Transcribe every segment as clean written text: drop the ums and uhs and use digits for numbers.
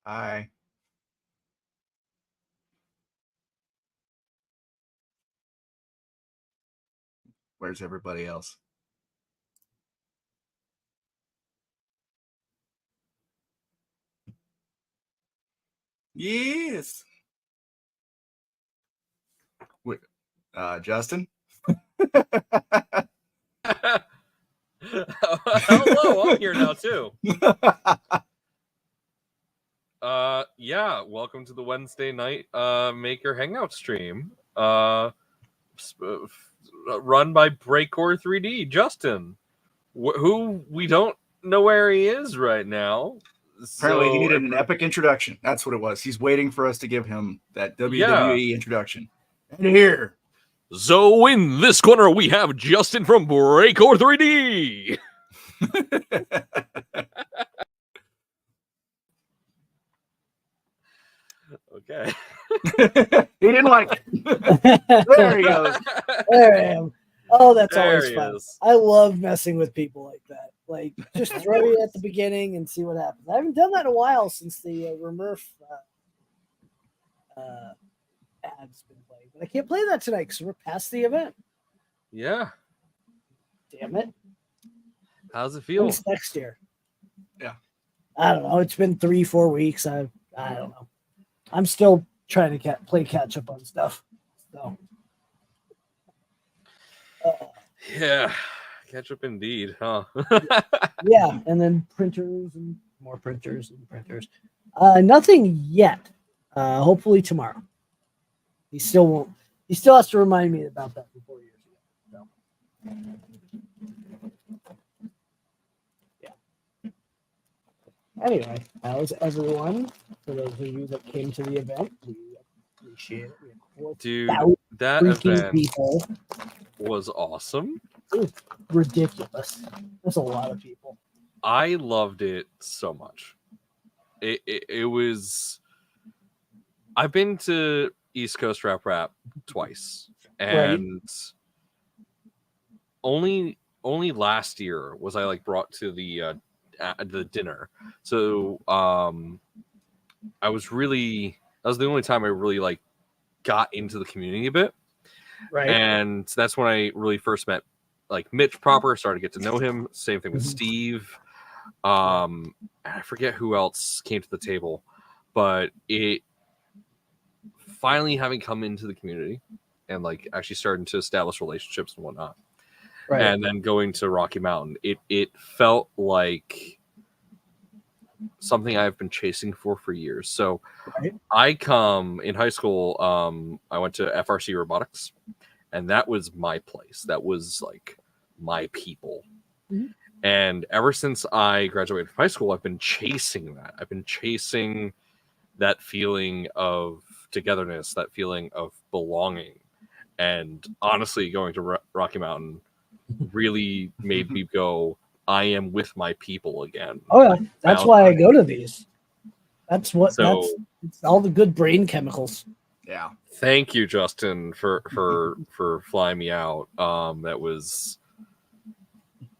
Hi. Where's everybody else? Yes. Wait, Justin? Hello, I'm here now too. Yeah, welcome to the Wednesday night Maker Hangout stream. Run by Breakcore 3D, Justin, who we don't know where he is right now. Apparently, he needed an epic introduction. That's what it was. He's waiting for us to give him that WWE introduction. And here. So in this corner, we have Justin from Breakcore 3D. Okay. He didn't like it. There he goes. There I am. Oh, that's There always he fun. is. I love messing with people like that. Like, just throw you at the beginning and see what happens. I haven't done that in a while since the Remurf ad's been playing. But I can't play that tonight because we're past the event. Yeah. Damn it. How's it feel? When's next year? Yeah. I don't know. It's been 3-4 weeks. I don't know. I'm still trying to play catch up on stuff. So. Yeah. Catch up indeed, huh? Yeah, and then printers and more printers and printers. Nothing yet. Hopefully tomorrow. He still won't. He still has to remind me about that from 4 years ago. So. Yeah. Anyway, how's everyone? For those of you that came to the event, we appreciate it. We have Dude, that event people. Was awesome. It was ridiculous. There's a lot of people. I loved it so much. It was. I've been to East Coast Rap twice, and only last year was I like brought to the dinner. So I was really, that was the only time I really like got into the community a bit. Right. And that's when I really first met like Mitch proper, started to get to know him. Same thing with Steve. And I forget who else came to the table, but it finally having come into the community and like actually starting to establish relationships and whatnot. Right. And then going to Rocky Mountain, it felt like something I've been chasing for years. So I come in high school, I went to FRC Robotics, and that was my place. That was like my people. Mm-hmm. And ever since I graduated from high school, I've been chasing that. I've been chasing that feeling of togetherness, that feeling of belonging. And honestly, going to Rocky Mountain really made me go, I am with my people again. Oh yeah, that's why I go to these. That's what. So, it's all the good brain chemicals. Yeah. Thank you, Justin, for flying me out. That was.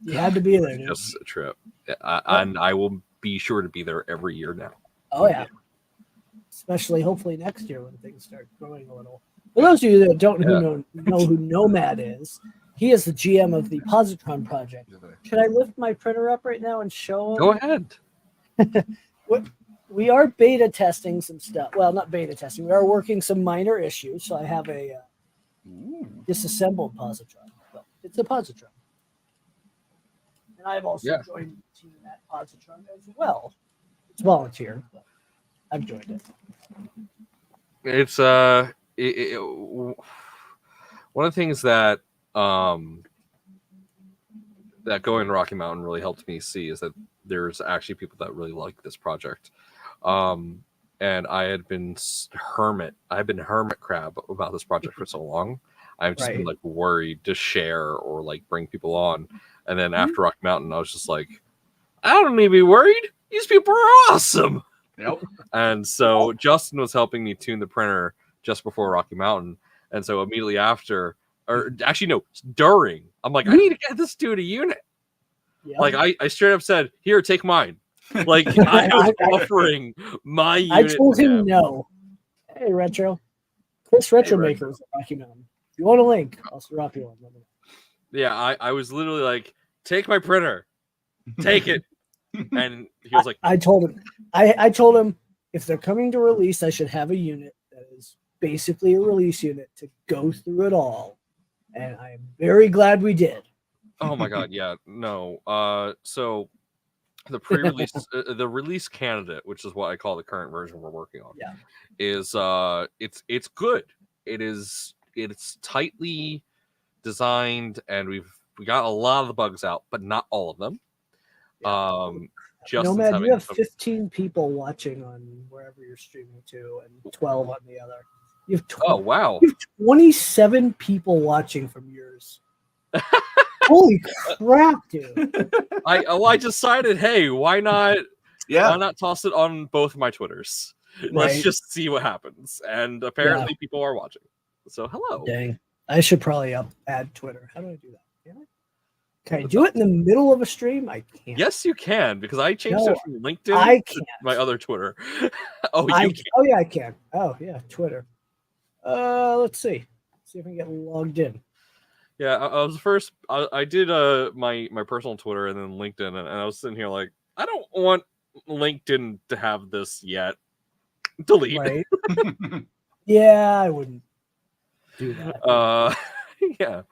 You had to be there. Dude. Just a trip, and I will be sure to be there every year now. Oh yeah. Especially hopefully next year when things start growing a little. For those of you that don't know who Nomad is, he is the GM of the Positron project. Should I lift my printer up right now and show him? Go ahead. We are beta testing some stuff. Well, not beta testing. We are working some minor issues. So I have a disassembled Positron. Well, it's a Positron. And I've also joined the team at Positron as well. It's volunteer, but I've joined it. It's one of the things that that going to Rocky Mountain really helped me see is that there's actually people that really like this project. And I had been hermit crab about this project for so long. I've just been like worried to share or like bring people on. And then after Rocky Mountain, I was just like, I don't need to be worried. These people are awesome. Yep. And so Justin was helping me tune the printer just before Rocky Mountain. And so immediately after, or actually no, during, I'm like, I need to get this dude a unit. Yep. Like I straight up said, here, take mine. Like I was offering my unit. I told to him no. Hey, Retro. Chris Retro Retro. Maker was at Rocky Mountain. If you want a link, I'll drop you one. Let me know. Yeah, I was literally like, take my printer, take it, and he was like, I told him. I told him if they're coming to release, I should have a unit that is basically a release unit to go through it all. And I am very glad we did. oh my god, yeah, no. So the pre-release, the release candidate, which is what I call the current version we're working on, Yeah. is it's good. It's tightly designed, and we got a lot of the bugs out, but not all of them. Yeah. Justin's Nomad, you have some- 15 people watching on wherever you're streaming to, and 12 on the other. You have oh wow, you have 27 people watching from yours. Holy crap, dude! I decided, hey, why not? Yeah. Why not toss it on both my Twitters? Let's Right. just see what happens. And apparently, people are watching. So hello. Dang, I should probably add Twitter. How do I do that? Can I do it in the middle of a stream? I can't. Yes, you can, because I changed No, it from LinkedIn I to can't. my other Twitter. Oh, I you can. can. Oh yeah, I can. Oh yeah, Twitter. Let's see. See if I can get logged in. Yeah, I was first. I did my personal Twitter and then LinkedIn, and I was sitting here like, I don't want LinkedIn to have this yet. Delete. Right. Yeah, I wouldn't do that. Yeah.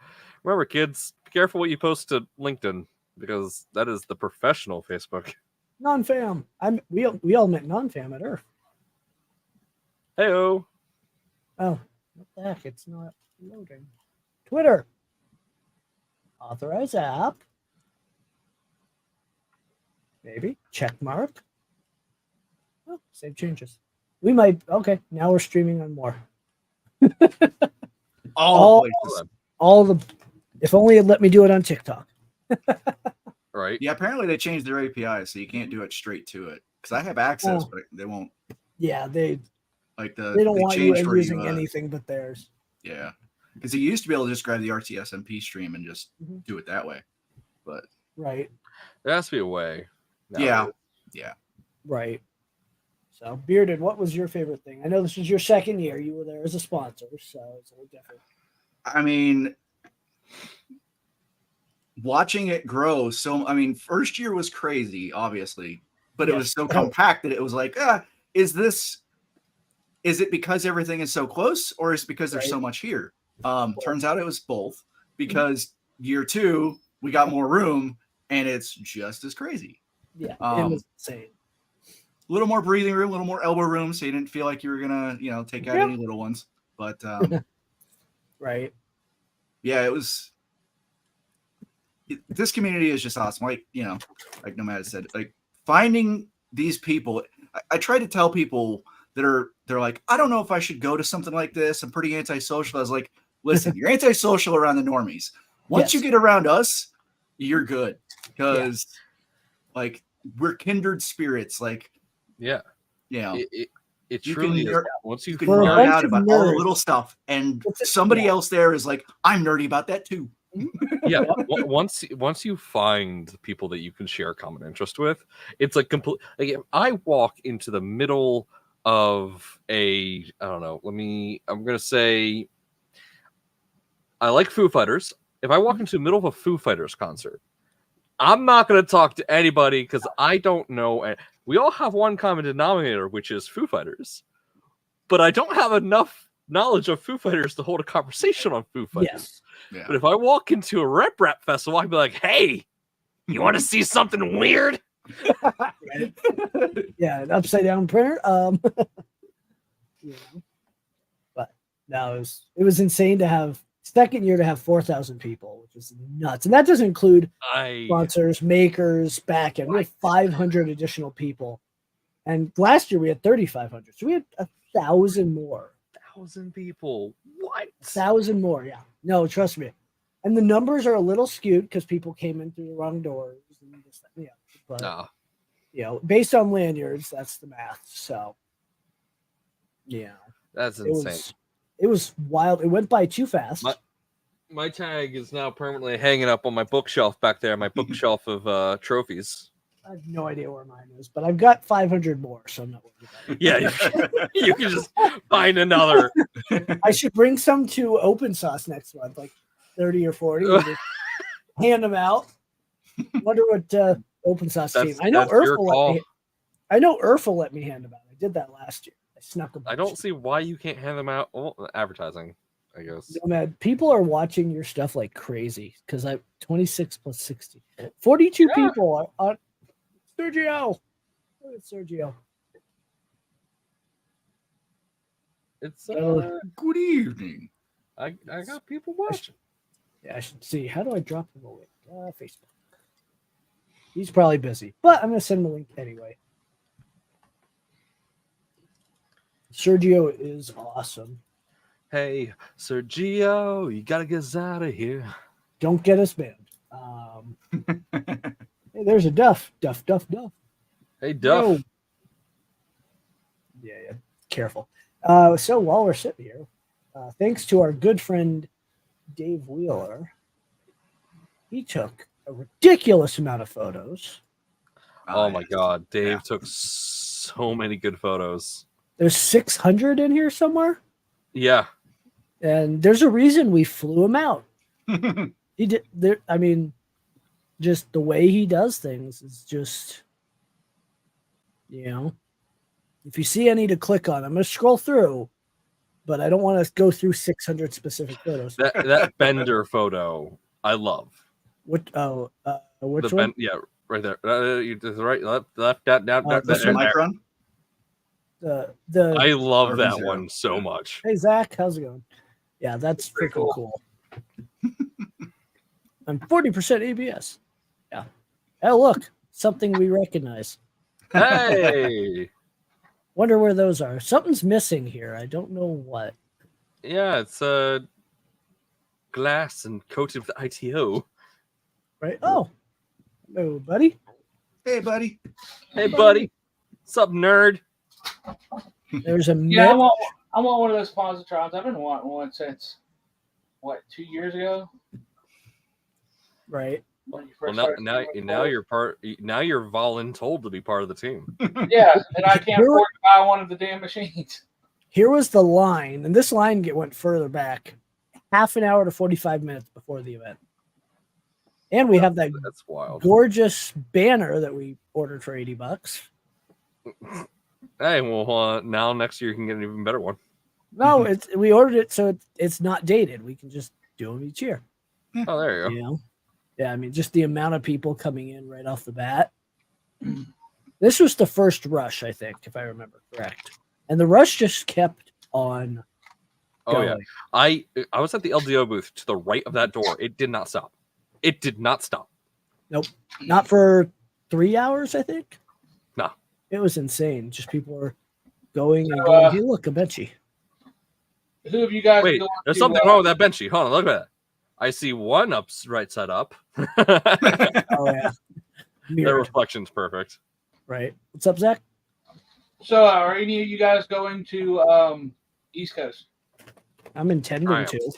Remember, kids, be careful what you post to LinkedIn, because that is the professional Facebook. Non-fam. We all met non-fam at Earth. Heyo. Oh, what the heck? It's not loading. Twitter. Authorize app. Maybe. Check mark. Oh, save changes. We might. Okay, now we're streaming on more. All the. If only it let me do it on TikTok. Right. Yeah, apparently they changed their API, so you can't do it straight to it. Because I have access, but they won't. Yeah, they Like don't want you changed where using anything but theirs. Yeah, because you used to be able to just grab the RTS MP stream and just do it that way. But right, there has to be a way. Yeah. Right. So, Bearded, what was your favorite thing? I know this was your second year. You were there as a sponsor, so it's a little different. I mean, watching it grow. So, I mean, first year was crazy, obviously, but it was so compact that it was like, is it because everything is so close, or is it because there's so much here? Turns out it was both, because year 2, we got more room and it's just as crazy. Yeah, it was insane. A little more breathing room, a little more elbow room, so you didn't feel like you were gonna, take out any little ones. But right. Yeah, it was. This community is just awesome. Like like Nomad said, like finding these people. I try to tell people they're like, I don't know if I should go to something like this. I'm pretty antisocial. I was like, listen, you're antisocial around the normies. Once you get around us, you're good, because like we're kindred spirits. Like, it truly is. Once you can nerd out about all the little stuff, and somebody else there is like, I'm nerdy about that too. Yeah, once you find people that you can share a common interest with, it's like complete. Like, if I walk into the middle of I'm gonna say, I like Foo Fighters. If I walk into the middle of a Foo Fighters concert, I'm not gonna talk to anybody, because I don't know. And we all have one common denominator, which is Foo Fighters, but I don't have enough knowledge of Foo Fighters to hold a conversation on Foo Fighters. Yes. Yeah. But if I walk into a rap festival, I'd be like, hey, you want to see something weird? Yeah, an upside down printer. But no, it was insane to have second year to have 4,000 people, which is nuts. And that doesn't include sponsors, makers, back end. We had 500 additional people. And last year we had 3,500. So we had 1,000 more. 1,000 people. What? 1,000 more, yeah. No, trust me. And the numbers are a little skewed because people came in through the wrong doors. And this, but, based on lanyards, that's the math. So, that's insane. It was wild. It went by too fast. My tag is now permanently hanging up on my bookshelf back there, my bookshelf of trophies. I have no idea where mine is, but I've got 500 more, so I'm not worried about it. Yeah, you can just find another. I should bring some to Open Sauce next month, like 30 or 40, and just hand them out. Wonder what Open Sauce team. I know That's your Urf call. will let me hand them out. I did that last year. I snuck a bunch. I don't see why you can't hand them out. Well, advertising, I guess. No, man, people are watching your stuff like crazy because I'm 26 plus 60. 42 people are on Sergio. Look at Sergio. It's Good evening. I got people watching. Yeah, I should see. How do I drop him away? Facebook. He's probably busy, but I'm going to send him a link anyway. Sergio is awesome. Hey, Sergio, you gotta get us out of here. Don't get us banned. Hey, there's a Duff. Duff. Hey, Duff. Yo. Yeah. Careful. So while we're sitting here, thanks to our good friend Dave Wheeler, he took a ridiculous amount of photos. Oh my God, Dave took so many good photos. There's 600 in here somewhere. Yeah. And there's a reason we flew him out. He did there. I mean, just the way he does things is just, if you see any to click on, I'm going to scroll through, but I don't want to go through 600 specific photos. That Bender photo, I love. Which one? Yeah, right there. Right, left, down. This is Micron. I love that one so much. Hey Zach, how's it going? Yeah, that's freaking cool. I'm 40% ABS. Yeah. Oh look, something we recognize. Hey. Wonder where those are. Something's missing here. I don't know what. Yeah, it's glass and coated with ITO. Right. Oh. Hello, buddy. Hey, buddy. Hey, buddy. What's up, nerd? There's a I want one of those positrons. I've been wanting one since 2 years ago. Right. When you Well, first now you're part. Now you're voluntold to be part of the team. Yeah, and I can't afford to buy one of the damn machines. Here was the line, and this line went further back, half an hour to 45 minutes before the event. And we have that's wild. Gorgeous banner that we ordered for $80. Hey, well, now next year you can get an even better one. No, we ordered it so it's not dated. We can just do them each year. Oh, there you go. Yeah, I mean, just the amount of people coming in right off the bat. This was the first rush, I think, if I remember correct. And the rush just kept on going. Yeah. I was at the LDO booth to the right of that door. It did not stop. It did not stop. Nope. Not for 3 hours, I think. No. It was insane. Just people were going and going. Hey, look, a benchy. Who have you guys? Wait, there's something wrong with that benchy. Hold on, look at that. I see one right side up. Oh, yeah. The reflection's perfect. Right. What's up, Zach? So, are any of you guys going to East Coast? I'm intending to.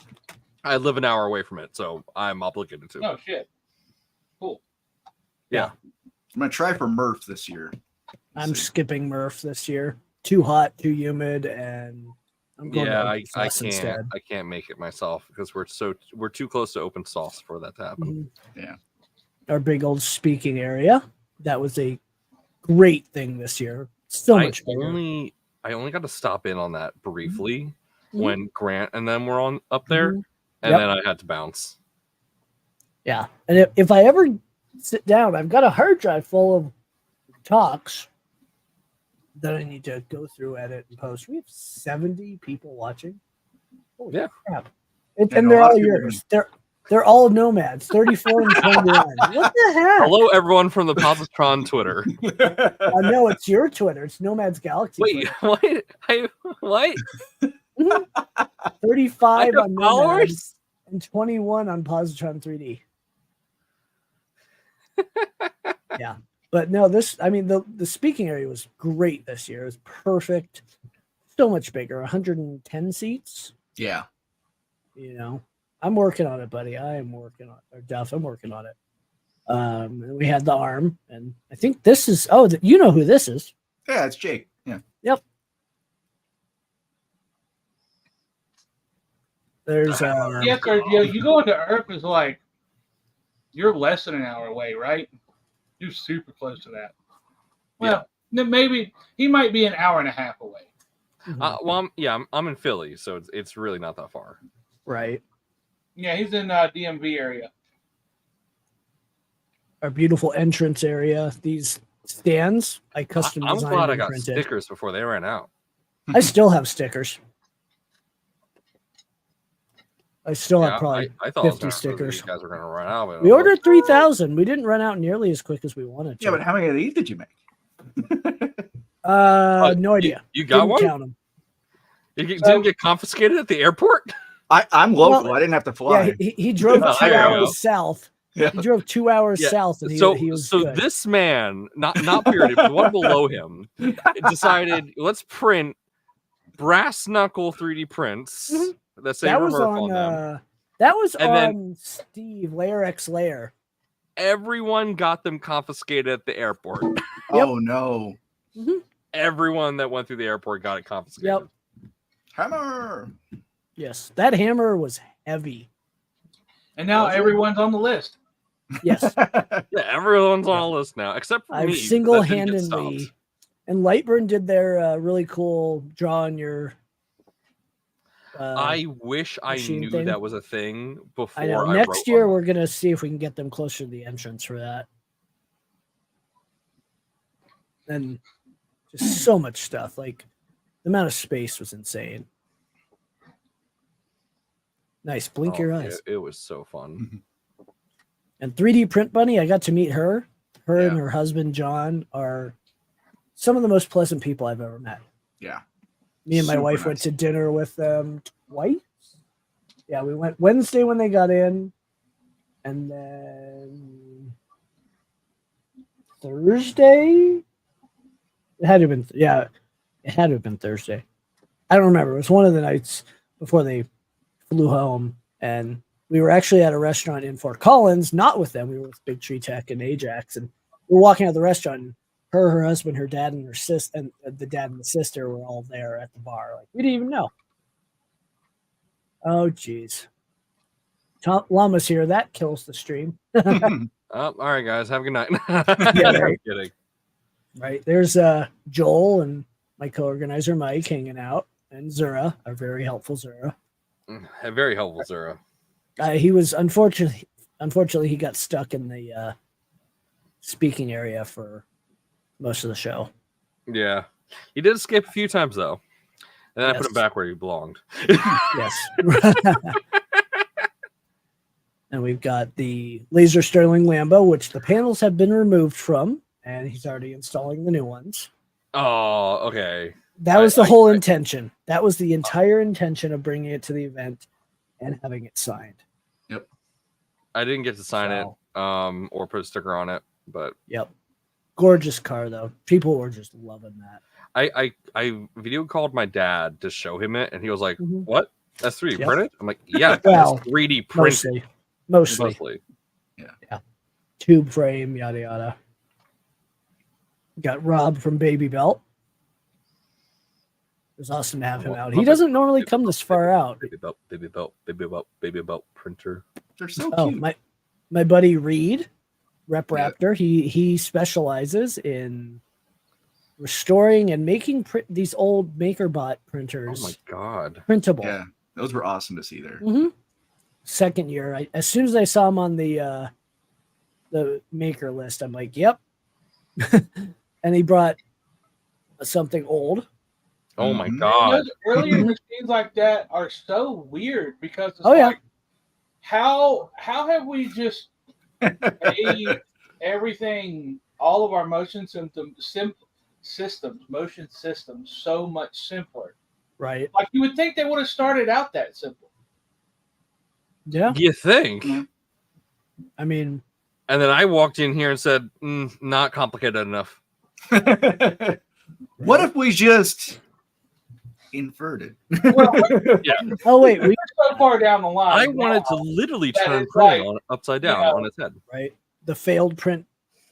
I live an hour away from it, so I'm obligated to. Oh, shit. Cool. Yeah. I'm going to try for Murph this year. I'm skipping Murph this year. Too hot, too humid, and I'm going to I can't. instead. I can't make it myself because we're too close to open sauce for that to happen. Mm-hmm. Yeah. Our big old speaking area. That was a great thing this year. So much bigger. I only got to stop in on that briefly Mm-hmm. when Grant and them were on up there, Mm-hmm. and then I had to bounce. Yeah, and if I ever sit down, I've got a hard drive full of talks that I need to go through, edit, and post. We have 70 people watching. Holy crap! And they're all yours. They're all nomads. 34 and 21. What the heck? Hello, everyone from the Positron Twitter. No, it's your Twitter. It's Nomads Galaxy. Wait, Twitter. what? 35 on Nomads followers and 21 on Positron 3D. Yeah. But no, the speaking area was great this year. It was perfect. So much bigger, 110 seats. Yeah. I'm working on it, buddy. I am working on it. Or Duff, I'm working on it. And we had the arm, and I think this is. Oh, you know who this is? Yeah, it's Jake. Yeah. Yep. There's Yeah, sir, you go into Earth is like you're less than an hour away, right? You're super close to that. Well, then maybe he might be an hour and a half away. Well, I'm in Philly, so it's really not that far. right. Yeah, he's in DMV area. Our beautiful entrance area. These stands I custom I'm designed glad I and got printed. stickers before they ran out. I still have stickers. I still have probably I thought 50 these stickers. guys were going to run out. But We ordered 3,000. We didn't run out nearly as quick as we wanted to. Yeah, but how many of these did you make? No idea. You got Didn't one? count them. You didn't get confiscated at the airport? I'm local. Well, I didn't have to fly. Yeah, he drove Oh, 2 there you go. hours south. Yeah. He drove 2 hours Yeah, south, and he was so good. this man, not bearded, but the one below him, decided let's print brass knuckle 3D prints that say that was Murph on them. that was And on then- Steve Layer X Layer. Everyone got them confiscated at the airport. Oh no. Everyone that went through the airport got it confiscated. Yep. Hammer. Yes, that hammer was heavy. And now everyone's on the list. Yes, Yeah, everyone's on a list now, except for me. I've 'cause that didn't get single-handedly. stopped. And Lightburn did their really cool draw on your. I wish I machine knew thing. that was a thing before I know. I Next wrote year, on we're gonna see if we can get them closer to the entrance for that. And just so much stuff. Like the amount of space was insane. Nice. Blink Oh, your eyes. It was so fun. And 3D Print Bunny, I got to meet her. Her and Yeah. her husband John are some of the most pleasant people I've ever met. Yeah. Me and my Super wife went nice. to dinner with them twice. Yeah, we went Wednesday when they got in, and then Thursday. It had to have been it had to have been Thursday. I don't remember. It was one of the nights before they flew home, and we were actually at a restaurant in Fort Collins, not with them. We were with Big Tree Tech and Ajax, and we were walking out of the restaurant. And her husband, her dad, and her sis, and the dad and the sister were all there at the bar. Like we didn't even know. Oh, geez. Llama's here. That kills the stream. All right, guys, have a good night. Yeah, I'm right. kidding. Right. There's Joel and my co-organizer Mike hanging out, and Zura, our very helpful Zura. Very helpful, Zara. He was unfortunately he got stuck in the speaking area for most of the show. Yeah, he did escape a few times though, and then I put Yes. him back where he belonged. Yes. And we've got the Laser Sterling Lambo, which the panels have been removed from, and he's already installing the new ones. Oh, okay. That was the whole intention. That was the entire intention of bringing it to the event and having it signed. I didn't get to sign So- it, or put a sticker on it, but Yep. Gorgeous car, though. People were just loving that. I video called my dad to show him it, and he was like, Mhm. "What? That's 3D Yep. printed?" I'm like, "Yeah, Well, that's 3D printed." Mostly. Mostly. Tube frame, yada, yada. Got Rob from Baby Belt. It was awesome to have him out. He doesn't normally come this far out. Baby belt, baby belt, baby belt, baby belt printer. They're so Oh, cute. my buddy Reed, Rep Yeah. Raptor, he specializes in restoring and making these old MakerBot Oh printers my god! printable. Yeah. Those were awesome to see there. hmm Second year, as soon as I saw him on the maker list, I'm like, "Yep." And he brought something old. Oh my Mhm. god! Those earlier machines like that are so weird because it's Oh, yeah. like, how have we just made everything, all of our motion systems, so much simpler? Right. Like you would think they would have started out that simple. Yeah. You think? Yeah. I mean, And then I walked in here and said, "Not complicated enough." What if we just inverted? Well, oh wait, we we're so far down the line. I wanted to now literally that turn it's printing like, on upside down you know, on its head. right. the failed print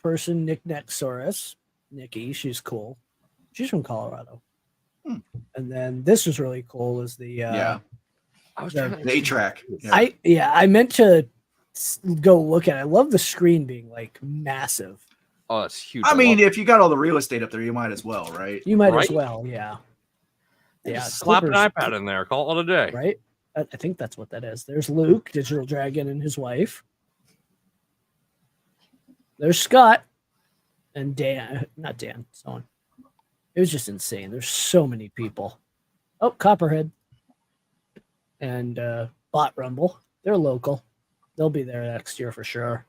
person, Nick Nexosaurus. Nikki, she's cool. She's from Colorado. And then this was really cool. Is the Yeah. I was The- trying to The A-track. Yeah. I meant to go look at it. I love the screen being like massive. Oh, that's huge. I mean, love if you got all the real estate up there, you might as well, right? You might Right? as well, yeah. it. Yeah, Just slap an Clippers- iPad in there. Call it a day. right? I think that's what that is. There's Luke, Digital Dragon, and his wife. There's Scott and Dan. Not Dan. Someone. It was just insane. There's so many people. Oh, Copperhead and Bot Rumble. They're local. They'll be there next year for sure.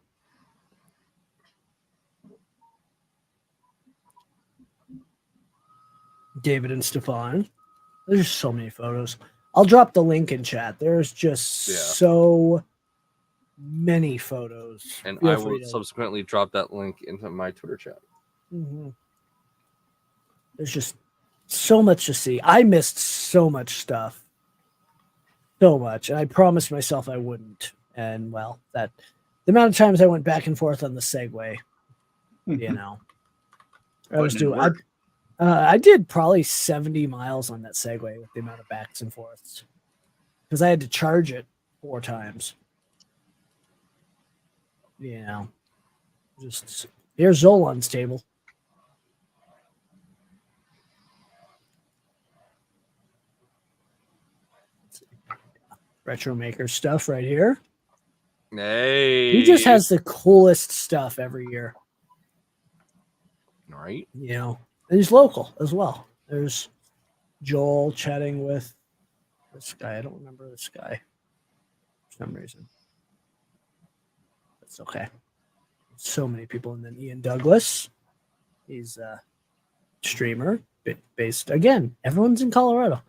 David and Stefan. There's so many photos. I'll drop the link in chat. There's just Yeah. so many photos. And Feel I free will to- subsequently drop that link into my Twitter chat. Mhm. There's just so much to see. I missed so much stuff. So much. And I promised myself I wouldn't. And well, that the amount of times I went back and forth on the Segway, you know. I was Putting in doing work. I did probably 70 miles on that Segway with the amount of backs and forths. Because I had to charge it 4 times. You know. Just here's Zolan's table. Retro Maker stuff right here. Hey. He just has the coolest stuff every year, Right? you know. And he's local as well. There's Joel chatting with this guy. I don't remember this guy for some reason. That's okay. So many people. And then Ian Douglas. He's a streamer based again. Everyone's in Colorado.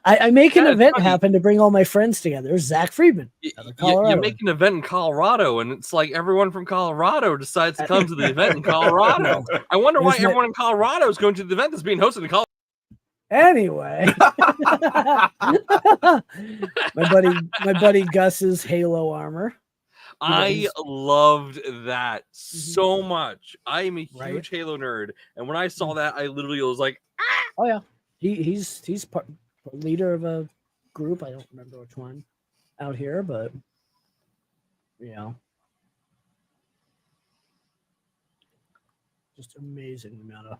I make an Yeah, it's event funny. happen to bring all my friends together. There's Zach Friedman. Another You Colorado. make an event in Colorado, and it's like everyone from Colorado decides to come to the event in Colorado. I wonder why There's no- everyone in Colorado is going to the event that's being hosted in Colorado. Anyway, my buddy Gus's Halo armor. I he's- loved that so much. I am a huge Right? Halo nerd, and when I saw that, I literally was like, Oh yeah, he's part leader of a group. I don't remember which one out here, but you know, just amazing amount of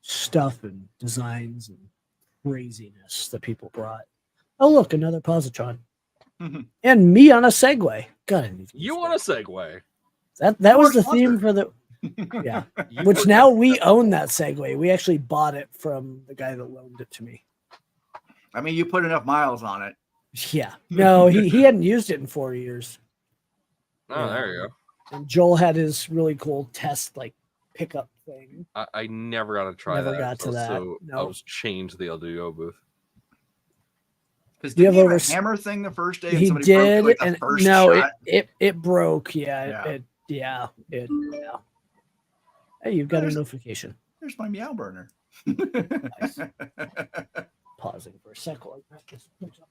stuff and designs and craziness that people brought. Oh look, another positron. And me on a Segway. God, I need to "You use want a Segway?" that was More the theme sponsor. for the yeah. You Which were- now we own that Segway. We actually bought it from the guy that loaned it to me. I mean, you put enough miles on it. Yeah. No, he hadn't used it in 4 years. Oh, there you go. And Joel had his really cool test like pickup thing. I never got to try Never that. got to that. So I No. was chained to the LDO booth. Because You did have he have over a s- hammer thing the first day? And He somebody broke it, did, like, the and first no, shot? it broke. Yeah, Yeah. yeah. Hey, you've got a There's- notification. There's my meow burner. Nice. Pausing for a second. Like that. Just picks up.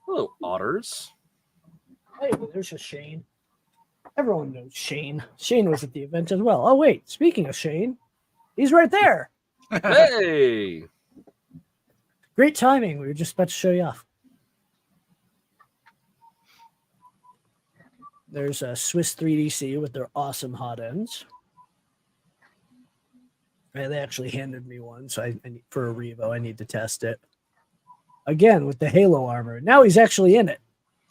Hello, otters. Hey, there's a Shane. Everyone knows Shane. Shane was at the event as well. Oh wait, speaking of Shane, he's right there. Hey, Great timing. We were just about to show you off. There's a Swiss 3DC with their awesome hot ends. And they actually handed me one, so I need, for a Revo, I need to test it. Again, with the Halo armor. Now he's actually in it.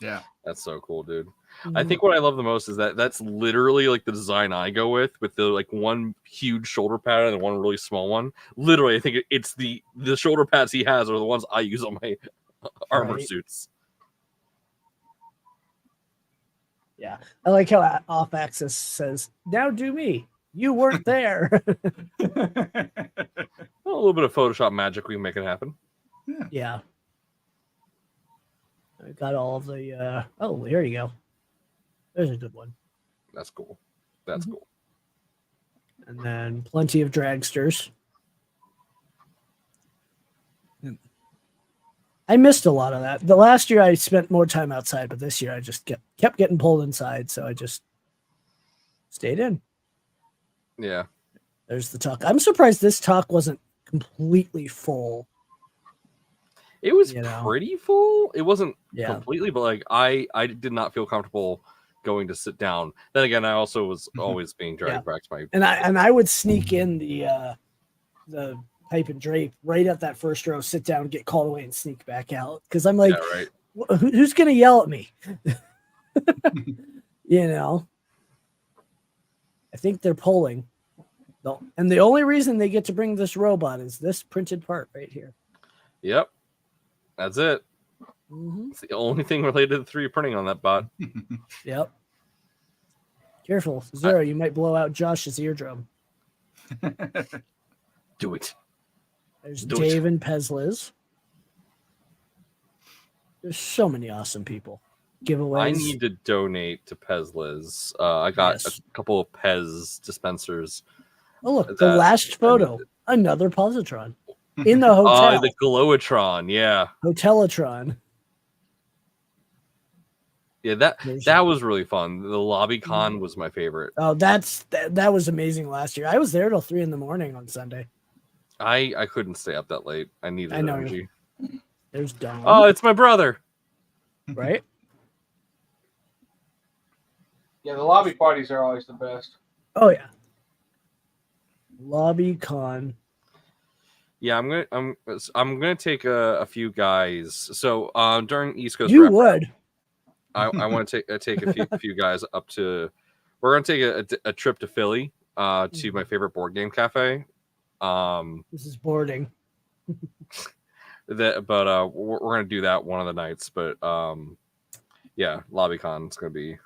Yeah. that's so cool, dude. I think what I love the most is that that's literally like the design I go with the like one huge shoulder pad and one really small one. Literally, I think it's the shoulder pads he has are the ones I use on my armor Right. suits. Yeah. I like how Off Axis says, now do me. You weren't there. A little bit of Photoshop magic, we can make it happen. Yeah. I got all of the oh, here you go. There's a good one. That's cool. That's Mhm. cool. And then plenty of dragsters. I missed a lot of that. The last year I spent more time outside, but this year I just kept getting pulled inside, so I just stayed in. Yeah. There's the talk. I'm surprised this talk wasn't completely full. It was You know. pretty full. It wasn't Yeah. completely, but like I did not feel comfortable going to sit down. Then again, I also was always being dragged back to my And I would sneak in the pipe and drape right at that first row, sit down, get called away, and sneak back out because I'm like, right. Who's gonna yell at me? You know. I think they're polling. And the only reason they get to bring this robot is this printed part right here. Yep. That's it. Mm-hmm. It's the only thing related to 3D printing on that bot. Yep. Careful, Zero, you might blow out Josh's eardrum. Do it. There's Do Dave it. and Pezliz. There's so many awesome people. Giveaways. I need to donate to Pezliz. I got Yes. a couple of Pez dispensers. Oh, look, the last photo. Another positron. In the Oh, hotel. the Glowatron. Yeah. Hotelatron. Yeah, that was really fun. The lobby con was my favorite. Oh, that was amazing last year. I was there till 3 a.m. on Sunday. I couldn't stay up that late. I needed energy. There's Dom. Oh, it's my brother. Right? Yeah, the lobby parties are always the best. Oh yeah. Lobby con. Yeah, I'm gonna take a few guys. So during East Coast, You would. I want to take a few guys up to. We're gonna take a trip to Philly to my favorite board game cafe. This is boarding. We're gonna do that one of the nights. But yeah, LobbyCon is gonna be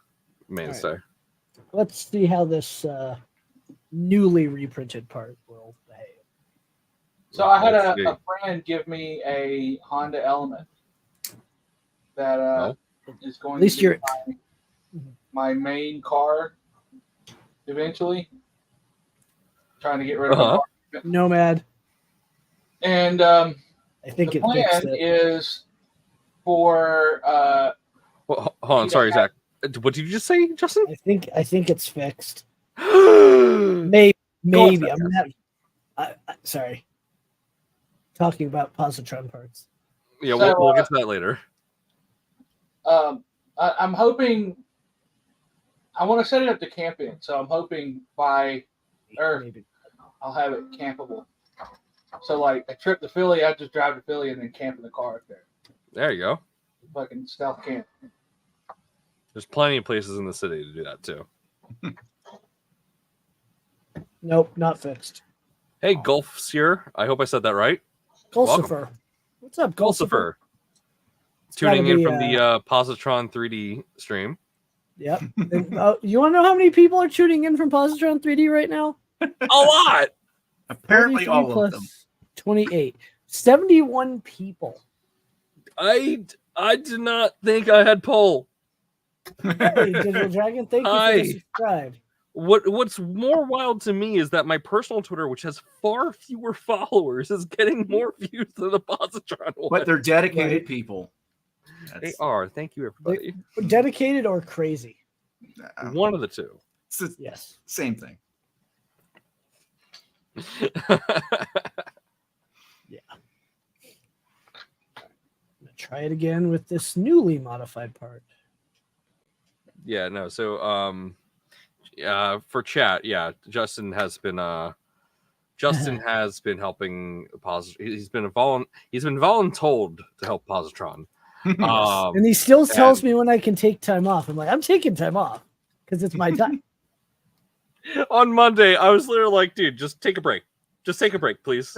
mainstay. Right. Let's see how this newly reprinted part will behave. So I had a friend give me a Honda Element that is going At least to be my main car eventually. Trying to get rid of my car. Nomad. And I think the it fixed plan it. is for Well, hold on, sorry, Zach. What did you just say, Justin? I think it's fixed. Maybe. Sorry. Talking about positron parts. Yeah, So, we'll get to that later. I'm hoping. I want to set it up to camp in, so I'm hoping by Earth I'll have it campable. So like a trip to Philly, I just drive to Philly and then camp in the car up there. There you go. Fucking stealth camp. There's plenty of places in the city to do that too. Nope, not fixed. Hey, Gulf's here. I hope I said that right. Gulsifer. What's up, Gulsifer? Gulsifer. Tuning in be, from the Positron 3D stream. Yep. And, you want to know how many people are tuning in from Positron 3D right now? A lot. Apparently, 43 all plus of them. 28. 71 people. I did not think I had poll. Hey, Digital Dragon, thank you for the subscribe. What's more wild to me is that my personal Twitter, which has far fewer followers, is getting more views than the Positron one. But they're dedicated people. They are. Thank you, everybody. Dedicated or crazy? One of the two. Yes. Same thing. Yeah. I'm gonna try it again with this newly modified part. Yeah, no. So for chat, yeah, Justin has been helping He's been voluntold to help Positron. And he still tells me when I can take time off. I'm like, I'm taking time off because it's my time. On Monday, I was literally like, dude, just take a break. Just take a break, please.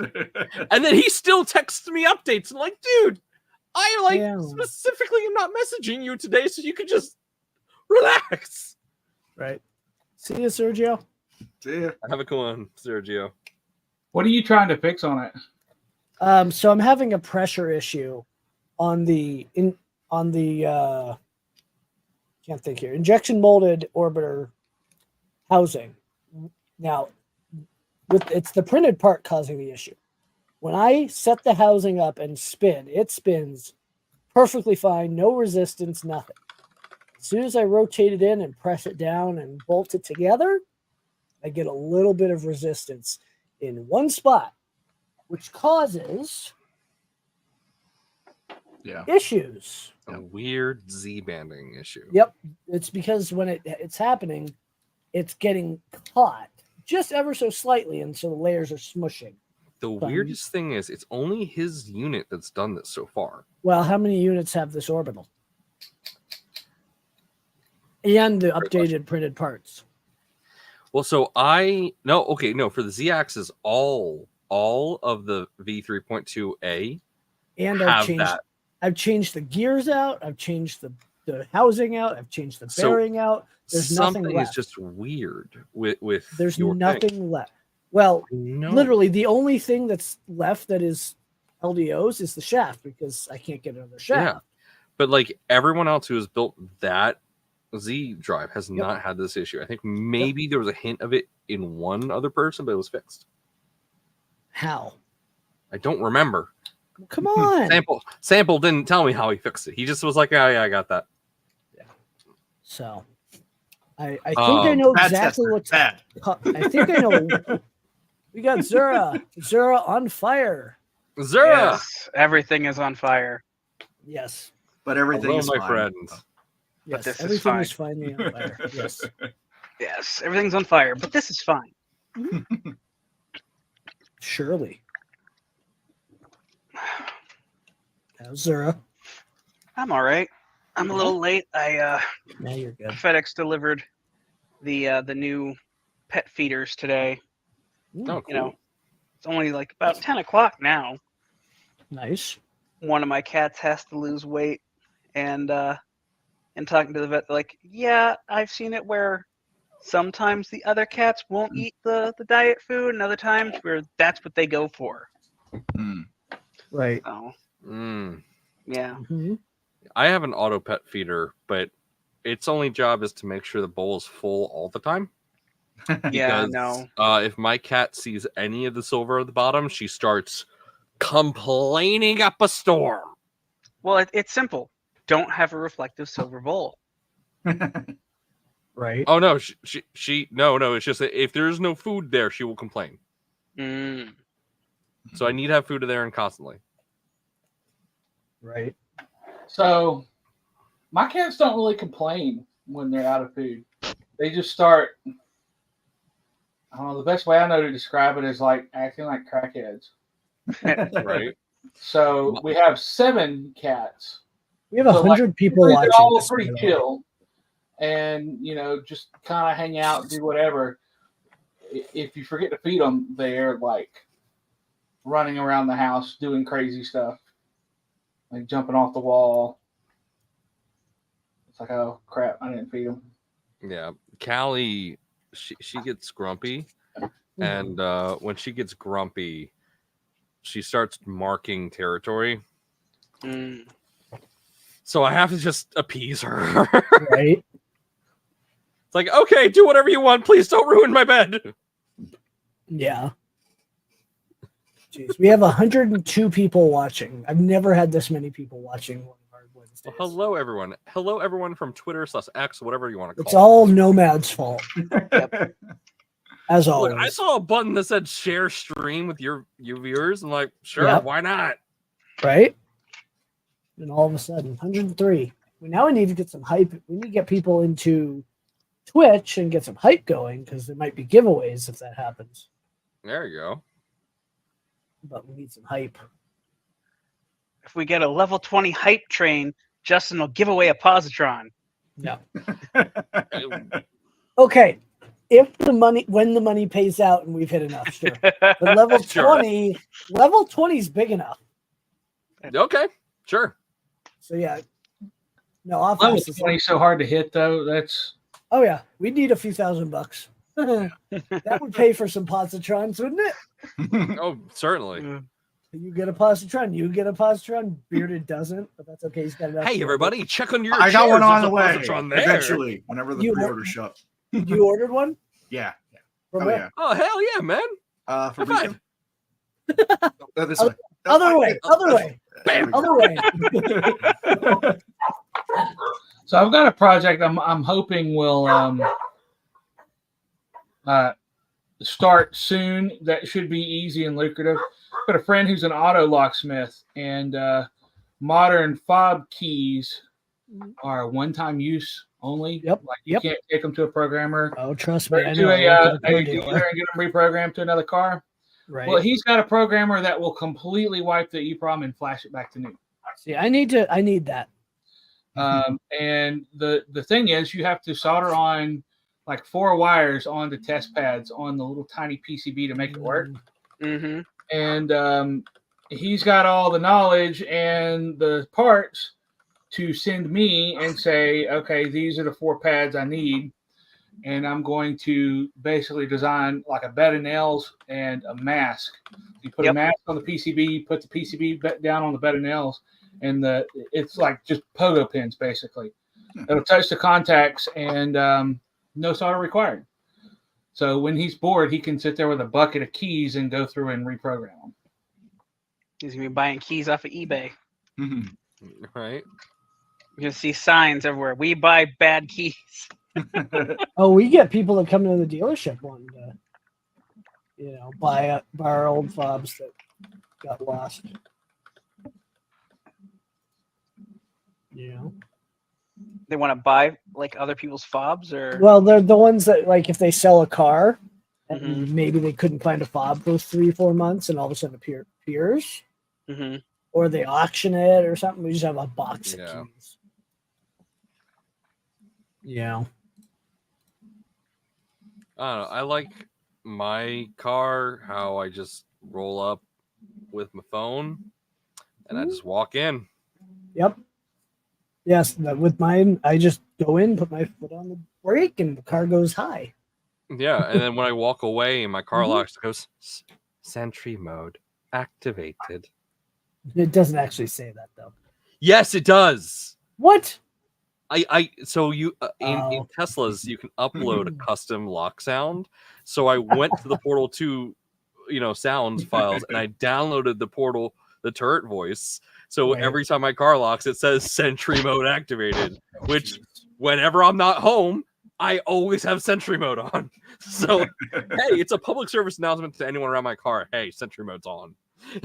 And then he still texts me updates. I'm like, dude, I specifically am not messaging you today, so you could just relax. Right. See you, Sergio. See ya. Have a cool one, Sergio. What are you trying to fix on it? So I'm having a pressure issue on the can't think here. Injection molded orbiter housing. Now, it's the printed part causing the issue. When I set the housing up and spin, it spins perfectly fine, no resistance, nothing. As soon as I rotate it in and press it down and bolt it together, I get a little bit of resistance in one spot, which causes issues. A weird Z banding issue. Yep. It's because when it's happening, it's getting caught just ever so slightly, and so the layers are smushing. The weirdest thing is it's only his unit that's done this so far. Well, how many units have this orbital? And the updated printed parts. Well, so for the Z-axis, all of the V3.2A and have I've changed the gears out, I've changed the housing out, I've changed the bearing out. There's nothing left. Something is just weird with there's your nothing thing. left. Well, No. literally the only thing that's left that is LDOs is the shaft, because I can't get another shaft. Yeah. But like everyone else who has built that Z drive has not had this issue. I think maybe there was a hint of it in one other person, but it was fixed. How? I don't remember. Come on. Sample didn't tell me how he fixed it. He just was like, "Oh yeah, I got that." Yeah. So I think I know exactly what's bad. I think I know. We got Zura. Zura on fire. Zura. Yes, everything is on fire. Yes. But everything is my fine. friend. Yes, this is everything fine. is finally on fire. Yes. Yes, everything's on fire, but this is fine. Surely. How's Zura? I'm all right. I'm a little late. Now you're good. FedEx delivered the new pet feeders today. Oh, cool. You know, it's only like about 10 o'clock now. Nice. One of my cats has to lose weight, and talking to the vet, like, yeah, I've seen it where sometimes the other cats won't eat the diet food, and other times where that's what they go for. Right. So, Mm. yeah. Mm-hmm. I have an auto pet feeder, but its only job is to make sure the bowl is full all the time. Yeah, Because, no. if my cat sees any of the silver at the bottom, she starts complaining up a storm. Well, it's simple. Don't have a reflective silver bowl. Right. Oh no, she no. It's just that if there's no food there, she will complain. Mm. So I need to have food there and constantly. Right. So my cats don't really complain when they're out of food. They just start, I don't know, the best way I know to describe it is like acting like crackheads. Right. So we have 7 cats. We have 100 people They're watching. all this pretty right now. chill, and just kind of hang out, do whatever. If you forget to feed them, they're like running around the house doing crazy stuff, like jumping off the wall. It's like, oh crap, I didn't feed them. Yeah, Callie, she gets grumpy, and when she gets grumpy, she starts marking territory. Mm. So I have to just appease her. Right. It's like, okay, do whatever you want. Please don't ruin my bed. Yeah. Jeez, we have 102 people watching. I've never had this many people watching one of our Wednesdays. Well, hello, everyone. Hello, everyone from Twitter/X, whatever you want to call It's it. all Nomad's fault, as always. Look, I saw a button that said share stream with your viewers. I'm like, sure, Yep. why not? Right? And all of a sudden, 103. Now we need to get some hype. We need to get people into Twitch and get some hype going, because there might be giveaways if that happens. There you go. But we need some hype. If we get a level 20 hype train, Justin will give away a positron. No. Okay. When the money pays out and we've hit enough, sure. But level Sure. 20 is big enough. Okay, sure. So yeah. No, Level offense is 20 so hard to hit though. That's Oh yeah, we'd need a few $1,000. That would pay for some positrons, wouldn't it? Oh, certainly. You get a positron, you get a positron. Bearded doesn't, but that's okay. He's got enough. Hey, everybody, check on your I got one shares. on There's the a way. positron there. Eventually, whenever the You- pre-order shop. You ordered one? Yeah. From Oh where? yeah. Oh, hell yeah, man. For High five. This way. Other way. Bam. Other way. So I've got a project I'm hoping will start soon. That should be easy and lucrative. I've got a friend who's an auto locksmith, and modern fob keys are one-time use only. Yep. Like you can't take them to a programmer. Oh, trust me, I To know. a dealer and get them reprogrammed to another car. Right. Well, he's got a programmer that will completely wipe the EEPROM and flash it back to new. See, I need that. And the thing is, you have to solder on like 4 wires on the test pads on the little tiny PCB to make it work. Mm-hmm. And he's got all the knowledge and the parts to send me and say, okay, these are the 4 pads I need. And I'm going to basically design like a bed of nails and a mask. You put a mask on the PCB, put the PCB down on the bed of nails, and it's like just pogo pins basically. It'll touch the contacts and no solder required. So when he's bored, he can sit there with a bucket of keys and go through and reprogram them. He's gonna be buying keys off of eBay. Right. You're gonna see signs everywhere. We buy bad keys. Oh, we get people that come into the dealership wanting to, buy our old fobs that got lost. They want to buy like other people's fobs, or Well, they're the ones that, like, if they sell a car and Mhm. maybe they couldn't find a fob for 3-4 months and all of a sudden appears, mm-hmm. or they auction it or something. We just have a box Yeah. of keys. Yeah. I don't know. I like my car how I just roll up with my phone and I just walk in. Yep. Yes, with mine, I just go in, put my foot on the brake, and the car goes high. Yeah, and then when I walk away and my car Mhm. locks, it goes sentry mode activated. It doesn't actually say that though. Yes, it does. What? So you in Oh. Teslas you can upload a custom lock sound. So I went to the Portal 2, sounds files, and I downloaded the turret voice. So Right. every time my car locks, it says sentry mode activated. Which, whenever I'm not home, I always have sentry mode on. So hey, it's a public service announcement to anyone around my car. Hey, sentry mode's on.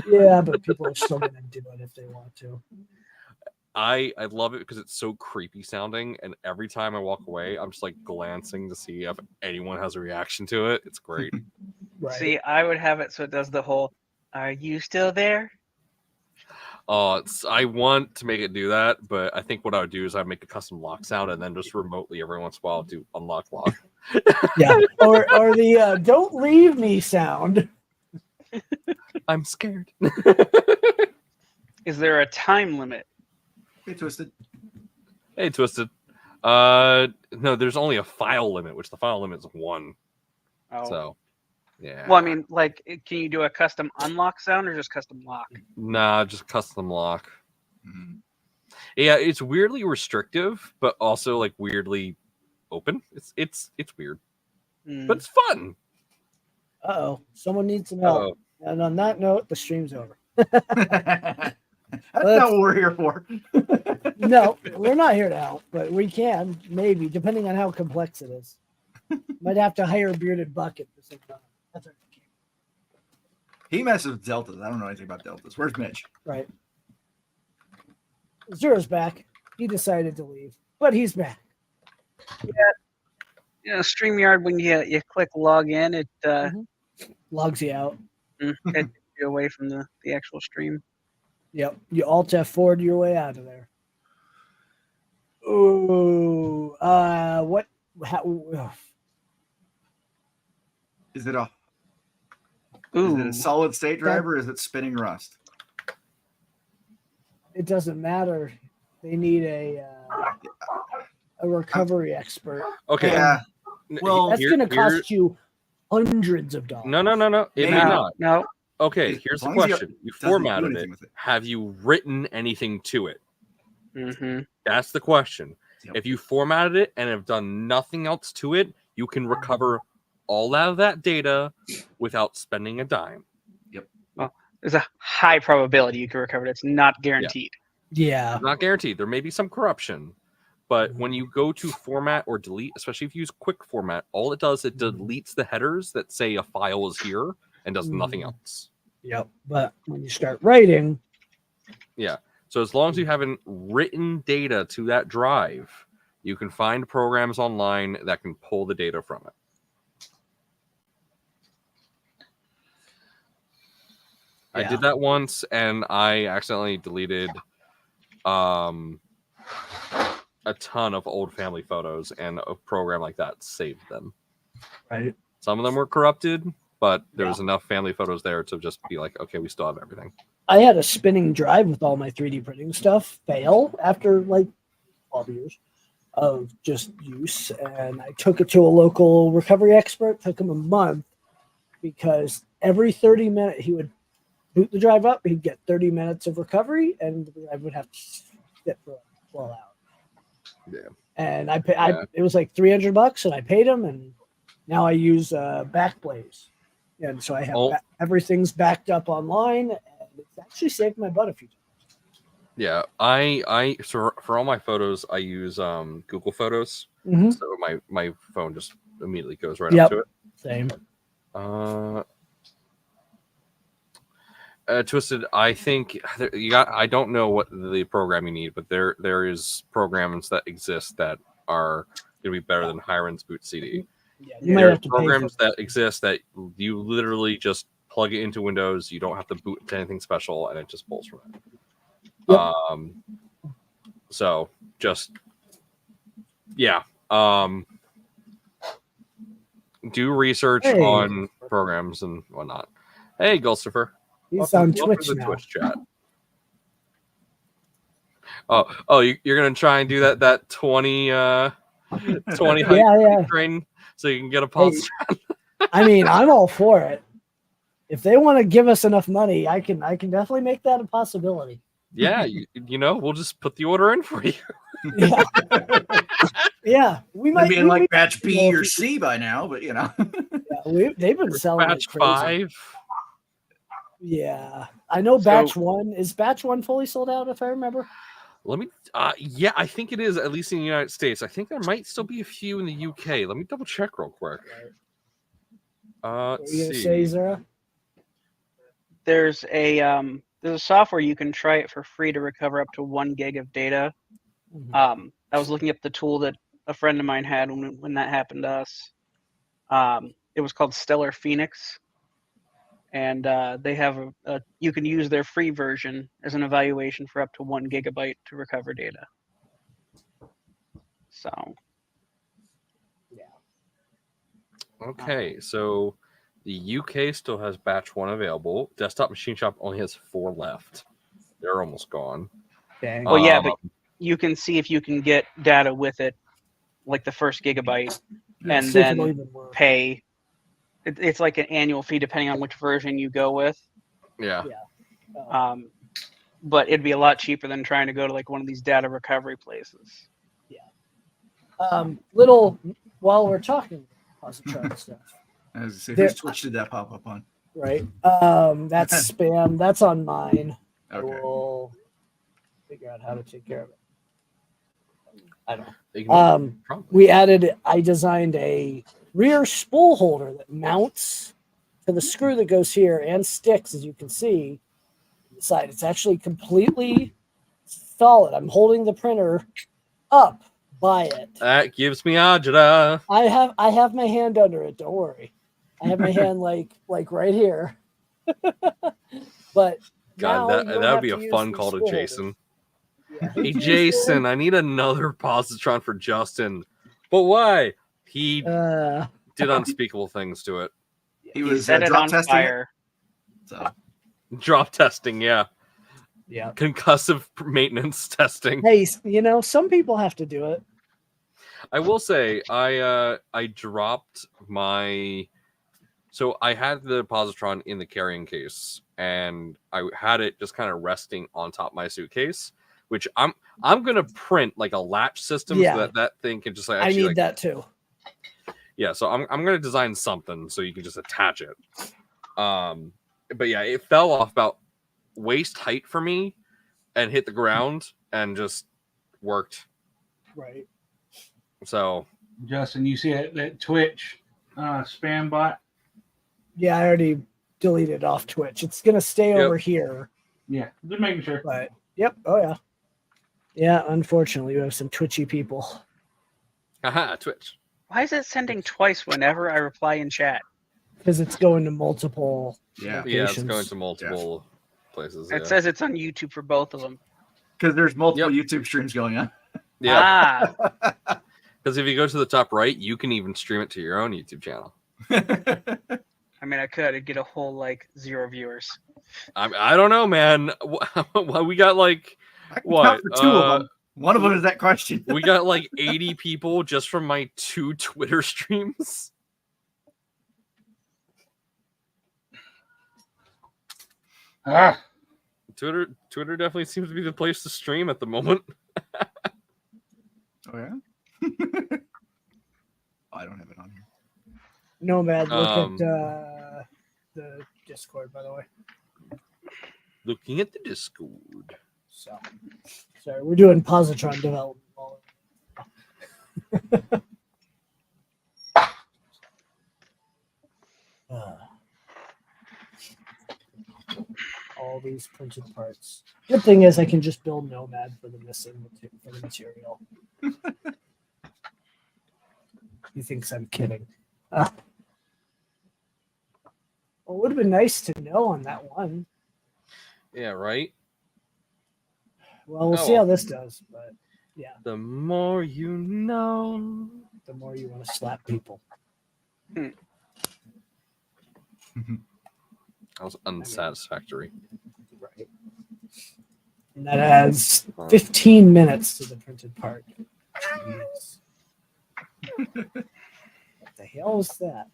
Yeah, but people are still going to do it if they want to. I love it because it's so creepy sounding, and every time I walk away, I'm just like glancing to see if anyone has a reaction to it. It's great. Right. See, I would have it so it does the whole, "Are you still there?" I want to make it do that, but I think what I would do is I'd make a custom lock sound and then just remotely every once in a while do unlock lock. Yeah. Or the "Don't leave me" sound. I'm scared. Is there a time limit? Hey, Twisted. Hey, Twisted. No, there's only a file limit, which the file limit is 1. Oh. So, yeah. Well, I mean, like, can you do a custom unlock sound or just custom lock? Nah, just custom lock. Mhm. Yeah, it's weirdly restrictive, but also like weirdly open. It's weird, Mm. but it's fun. Uh-oh. Someone needs some help. Oh, And on that note, the stream's over. That's not what we're here for. No, we're not here to help, but we can, maybe, depending on how complex it is. Might have to hire a bearded bucket for some time. That's right. He messes with deltas. I don't know anything about deltas. Where's Mitch? Right. Zero's back. He decided to leave, but he's back. StreamYard, when you click log in, it Logs you out. gets you away from the actual stream. Yep. You Alt F4 your way out of there. Ooh. What? How? Is it a Ooh, solid state drive or is it spinning rust? It doesn't matter. They need a recovery expert. okay. Yeah. Well, That's going to cost you hundreds of dollars. No. It may Yeah. not. no. Okay, As here's the long as you- question. You doesn't do formatted anything it. with it. Have you written anything to it? Mm-hmm. That's the question. Yep. If you formatted it and have done nothing else to it, you can recover all out of that data without spending a dime. there's a high probability you can recover it. It's not guaranteed. Yeah. Not guaranteed. There may be some corruption, but when you go to format or delete, especially if you use quick format, all it does, it deletes the headers that say a file is here and does nothing else. Yep. But when you start writing, Yeah. So as long as you haven't written data to that drive, you can find programs online that can pull the data from it. I did that once, and I accidentally deleted a ton of old family photos, and a program like that saved them. Right. Some of them were corrupted, but there was enough family photos there to just be like, okay, we still have everything. I had a spinning drive with all my 3D printing stuff fail after like 12 years of just use. And I took it to a local recovery expert. Took him a month because every 30 minutes he would boot the drive up. He'd get 30 minutes of recovery, and I would have to sit for 12 hours. Yeah. And it was like $300, and I paid him, and now I use Backblaze. And so I have everything's backed up online, and it's actually saved my butt a few times. Yeah, so for all my photos, I use Google Photos. Mm-hmm. So my phone just immediately goes right up to it. Same. Twisted, I think I don't know what the program you need, but there is programs that exist that are going to be better than Hiron's Boot CD. Yeah, there are programs that exist that you literally just plug it into Windows. You don't have to boot to anything special, and it just pulls from it. Yep. So just do research on programs and whatnot. Hey, Gulstifer. He's on Twitch to the now. Twitch chat. You're gonna try and do that 20 train so you can get a pulse. I mean, I'm all for it. If they want to give us enough money, I can definitely make that a possibility. Yeah, we'll just put the order in for you. Yeah, we might be in like batch B or C by now, but they've been selling batch like crazy. 5. Yeah, I know batch 1 is batch 1 fully sold out, if I remember. Let me. I think it is, at least in the United States. I think there might still be a few in the UK. Let me double check real quick. What are you gonna say, Zara? There's a software you can try it for free to recover up to 1 gig of data. Mm-hmm. I was looking up the tool that a friend of mine had when that happened to us. It was called Stellar Phoenix, and they have you can use their free version as an evaluation for up to 1 gigabyte to recover data. So, okay, so the UK still has batch 1 available. Desktop Machine Shop only has 4 left. They're almost gone. Dang. Well, yeah, but you can see if you can get data with it, like the first gigabyte, and then pay. It's like an annual fee depending on which version you go with. Yeah. But it'd be a lot cheaper than trying to go to like one of these data recovery places. Yeah. While we're talking positron stuff. I was gonna say, whose Twitch did that pop up on? Right. That's spam. That's on mine. Okay. I will figure out how to take care of it. I don't know. I designed a rear spool holder that mounts to the screw that goes here and sticks, as you can see, on the side. It's actually completely solid. I'm holding the printer up by it. That gives me agita. I have my hand under it. Don't worry. I have my hand like right here. But God, that would be a fun call to Jason. Yeah. Hey Jason, I need another positron for Justin. But why? He did unspeakable things to it. He was set it drop on testing fire. So. Drop testing, yeah. Concussive maintenance testing. Hey, some people have to do it. I will say, I dropped my. So I had the positron in the carrying case, and I had it just kind of resting on top of my suitcase, which I'm gonna print like a latch system so that thing can just like. Actually, I need that too. Yeah, so I'm gonna design something so you can just attach it. but yeah, it fell off about waist height for me and hit the ground and just worked. Right. So Justin, you see that Twitch spam bot? Yeah, I already deleted off Twitch. It's gonna stay Yep. over here. Yeah, just making sure. But yep. Oh yeah. Yeah. Unfortunately, we have some twitchy people. haha, Twitch. Why is it sending twice whenever I reply in chat? Because it's going to multiple Yeah. Yeah, it's locations. going to multiple places. It Yeah. says it's on YouTube for both of them. Because there's multiple YouTube streams going on. Yeah. Ah, Because if you go to the top right, you can even stream it to your own YouTube channel. I mean, I could get a whole like 0 viewers. I don't know, man. We got like I can what? count for two of them. One of them is that question. We got like 80 people just from my 2 Twitter streams. Ah, Twitter definitely seems to be the place to stream at the moment. Oh yeah. I don't have it on here. Nomad, look Um, at the Discord, by the way. Looking at the Discord. So, sorry, we're doing positron development. All these printed parts. Good thing is I can just build Nomad for the material. He thinks I'm kidding. Well, it would have been nice to know on that one. Yeah, right? Well, we'll Oh, see well. how this does, but yeah, The more you know. the more you want to slap people. That was unsatisfactory. Right. And that adds 15 minutes to the printed part. Jeez. What the hell is that?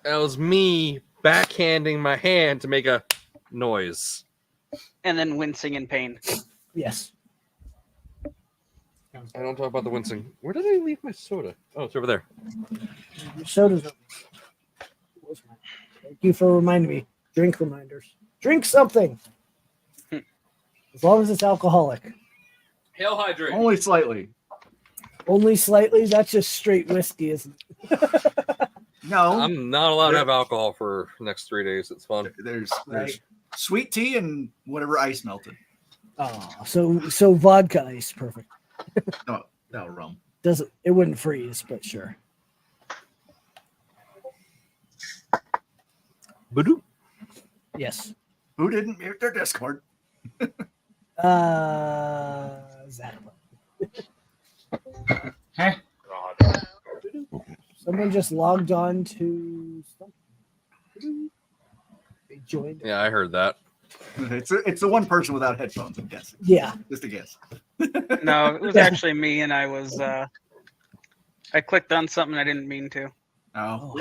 That was me backhanding my hand to make a noise. And then wincing in pain. Yes. I don't talk about the wincing. Where did I leave my soda? Oh, it's over there. Your soda's up. Where's mine? Thank you for reminding me. Drink reminders. Drink something. As long as it's alcoholic. Hail hydrate. Only slightly. Only slightly. That's just straight whiskey, isn't it? No. I'm not allowed to have alcohol for the next 3 days. It's fun. There's Right. sweet tea and whatever ice melted. Oh, so vodka ice, perfect. No, rum. Doesn't it wouldn't freeze, but sure. Badoo. Yes. Who didn't mute their Discord? Exactly. huh? Someone just logged on to something. They joined. Yeah, I heard that. It's the one person without headphones, I'm guessing. Yeah. Just a guess. No, it was actually me, and I was I clicked on something I didn't mean to. Oh.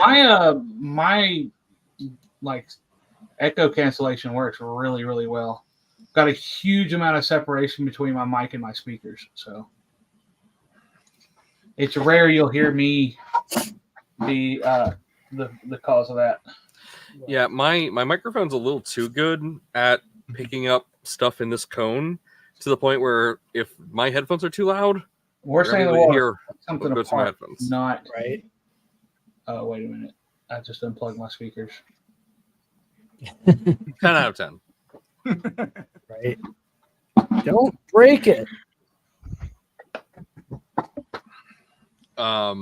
My like echo cancellation works really, really well. Got a huge amount of separation between my mic and my speakers, so it's rare you'll hear me be the cause of that. Yeah, my microphone's a little too good at picking up stuff in this cone to the point where if my headphones are too loud, Worst thing in the everybody world, here something will go through my apart, headphones. not. Right. Oh, wait a minute! I just unplugged my speakers. 10 out of 10. Right. Don't break it. But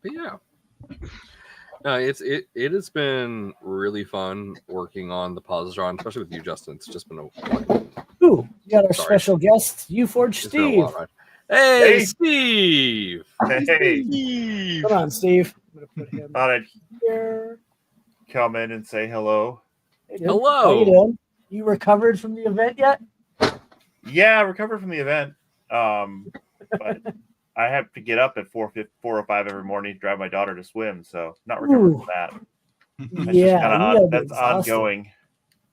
yeah. No, it has been really fun working on the positron, especially with you, Justin. It's just been Ooh, we got our Sorry. special guest, UForge it's been a Steve. wild ride. Hey, Hey. Steve! Hey, Come on, Steve. I'm gonna put him thought I'd here. come in and say hello. Hey, dude. Hello. How you doing? You recovered from the event yet? Yeah, I recovered from the event, but I have to get up at 4:05 every morning to drive my daughter to swim, so not recovered Ooh. from that. That's Yeah, just you kind gotta of be that's exhausted. ongoing.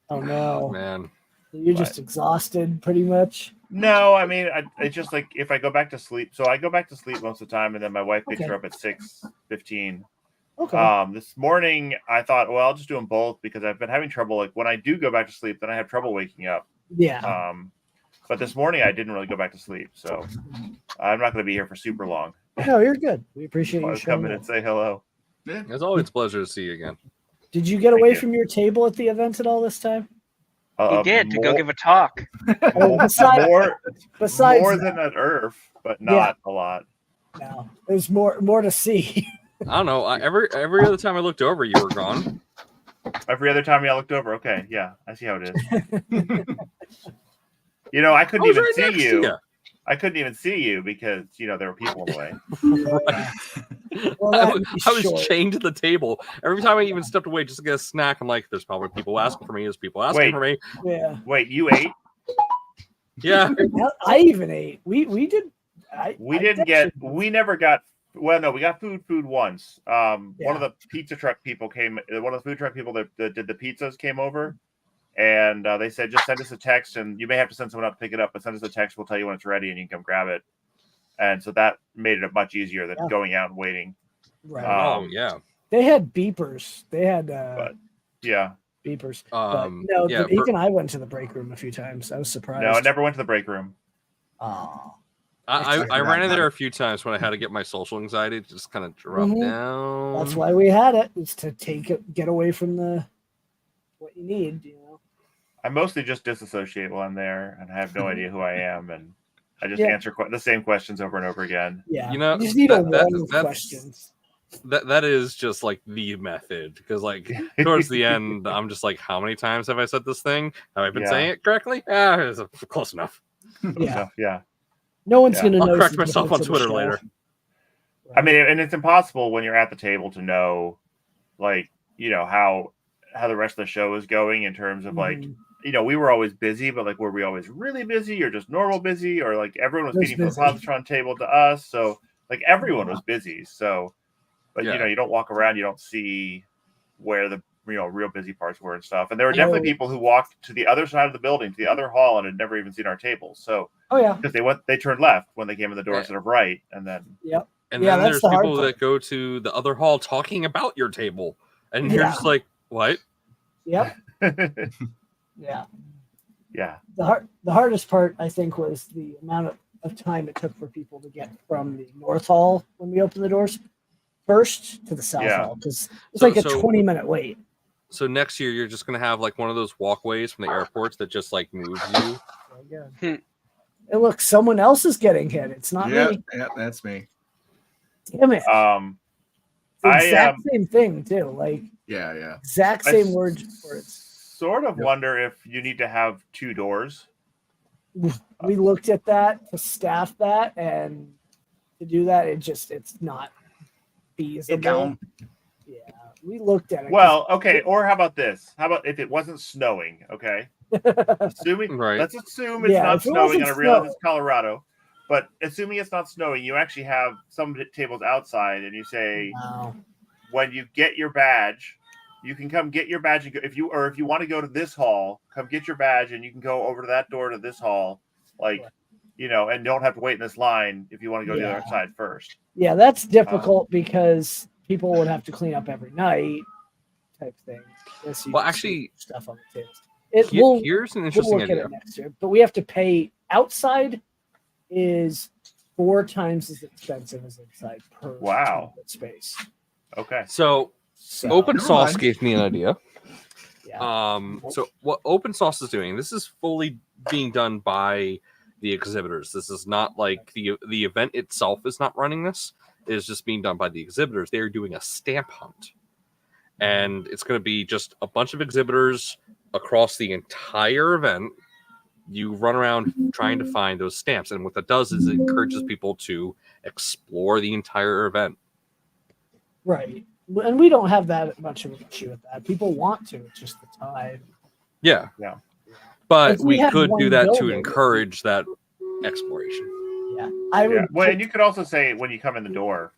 Oh no, Man. you're just exhausted, pretty much. No, I mean, it's just like if I go back to sleep. So I go back to sleep most of the time, and then my wife picks Okay. her up at 6:15. Okay. This morning I thought, well, I'll just do them both because I've been having trouble. Like when I do go back to sleep, then I have trouble waking up. Yeah. But this morning I didn't really go back to sleep, so I'm not going to be here for super long. No, you're good. We appreciate you I'll come showing in up. and say hello. Yeah. It's always a pleasure to see you again. Did you get Thank away you. from your table at the event at all this time? He did to go give a talk. Oh, besides more that, than an Earth, but not a lot. no, there's more to see. I don't know. Every other time I looked over, you were gone. Every other time I looked over, okay, yeah, I see how it is. I couldn't I was even right see next to you. you. I couldn't even see you because there were people in the way. Right. Well, I that was, is I was short. chained to the table. Every time I even stepped away just to get a snack, I'm like, "There's probably people asking for me. There's people asking for me." Yeah. Wait, you ate? Yeah. I even ate. We did. We never got. Well, no, we got food once. One of the pizza truck people came. One of the food truck people that did the pizzas came over, and they said just send us a text, and you may have to send someone up to pick it up, but send us a text. We'll tell you when it's ready, and you can come grab it. And so that made it much easier than going out and waiting. Right. Oh yeah. They had beepers. They had yeah. beepers. Yeah, Eke and I went to the break room a few times. I was surprised. No, I never went to the break room. Oh. I ran in there a few times when I had to get my social anxiety to just kind of drop down. That's why we had it. Is to get away from what you need. I mostly just disassociate while I'm there, and I have no idea who I am, and I just answer the same questions over and over again. Yeah, you just need a wall of questions. That is just like the method, because like towards the end, I'm just like, how many times have I said this thing? Have I been saying it correctly? It's close enough. Yeah. No one's gonna know. I'll correct myself on Twitter later. I mean, and it's impossible when you're at the table to know, like, how the rest of the show is going in terms of like, we were always busy, but like, were we always really busy or just normal busy, or like everyone was feeding from the positron table to us, so like everyone was busy. So, but you don't walk around, you don't see where the real busy parts were and stuff. And there were definitely people who walked to the other side of the building, to the other hall, and had never even seen our tables. So, because they turned left when they came in the door instead of right, and then and then there's people that go to the other hall talking about your table, and you're just like, what? Yep. Yeah. The hardest part, I think, was the amount of time it took for people to get from the north hall when we opened the doors first to the south hall, because it's like a 20-minute wait. So next year you're just gonna have like one of those walkways from the airports that just like moves you. And look, someone else is getting hit. It's not me. Yeah, that's me. Damn it. Exact same thing too. Like exact same words. Sort of wonder if you need to have two doors. We looked at that to staff that, and to do that, it's not feasible. Yeah, we looked at it. Well, okay. Or how about this? How about if it wasn't snowing? Okay, assuming let's assume it's not snowing, and I realize it's Colorado. But assuming it's not snowing, you actually have some tables outside, and you say, when you get your badge, you can come get your badge and go, if you want to go to this hall, come get your badge, and you can go over to that door to this hall, and don't have to wait in this line if you want to go to the other side first. Yeah, that's difficult because people would have to clean up every night, type thing. Well, actually, stuff on the tables. Here's an interesting idea. Next year, but we have to pay outside. Is 4 times as expensive as inside per space. Okay. So Open Sauce gave me an idea. So what Open Sauce is doing, this is fully being done by the exhibitors. This is not like the event itself is not running this. It is just being done by the exhibitors. They are doing a stamp hunt. And it's going to be just a bunch of exhibitors across the entire event. You run around trying to find those stamps, and what that does is it encourages people to explore the entire event. Right, and we don't have that much of an issue with that. People want to; it's just the time. Yeah. But we could do that to encourage that exploration. Yeah, I would. Well, and you could also say when you come in the door,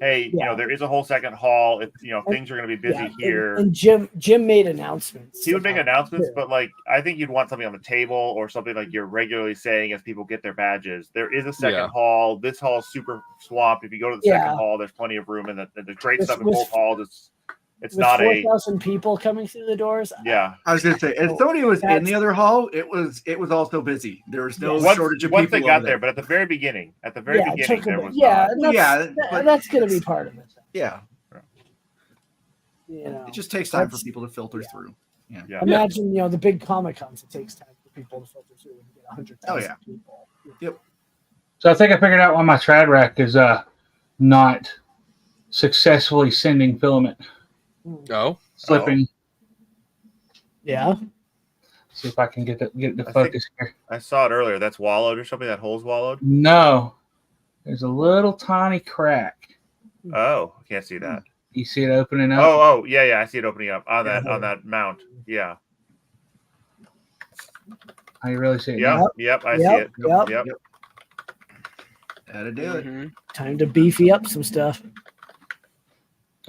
hey, you know, there is a whole second hall. If you know things are going to be busy here. And Jim made announcements. He would make announcements, too. but like I think you'd want something on the table or something like you're regularly saying as people get their badges. There is a second hall. This hall is super swamped. If you go to the second hall, there's plenty of room, and the great stuff in both halls. It's not 4,000 people coming through the doors. Yeah, I was gonna say, if somebody was in the other hall, it was also busy. There was no shortage of people. Once they got there, but at the very beginning, there was that's gonna be part of it. Yeah, you know, it just takes time for people to filter through. Yeah. Imagine the big Comic Cons. It takes time for people to filter through and get 100,000 people. Yep. So I think I figured out why my trad rack is not successfully sending filament. Slipping. Yeah. See if I can get the focus here. I saw it earlier. That's wallowed or something. That hole's wallowed. No, there's a little tiny crack. Oh, I can't see that. You see it opening up? Oh, yeah. I see it opening up on that mount. Yeah. I really see it. Yep. I see it. Yep. Gotta do it. Time to beefy up some stuff.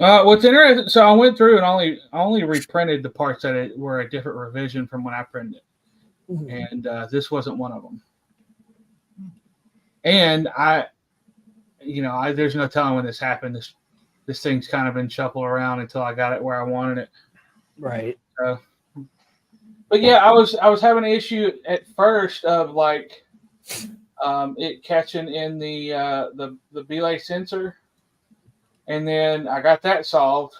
What's interesting? So I went through and only reprinted the parts that were a different revision from when I printed it, and this wasn't one of them. And there's no telling when this happened. This thing's kind of been shuffled around until I got it where I wanted it. Right. But yeah, I was having an issue at first of like it catching in the belay sensor. And then I got that solved.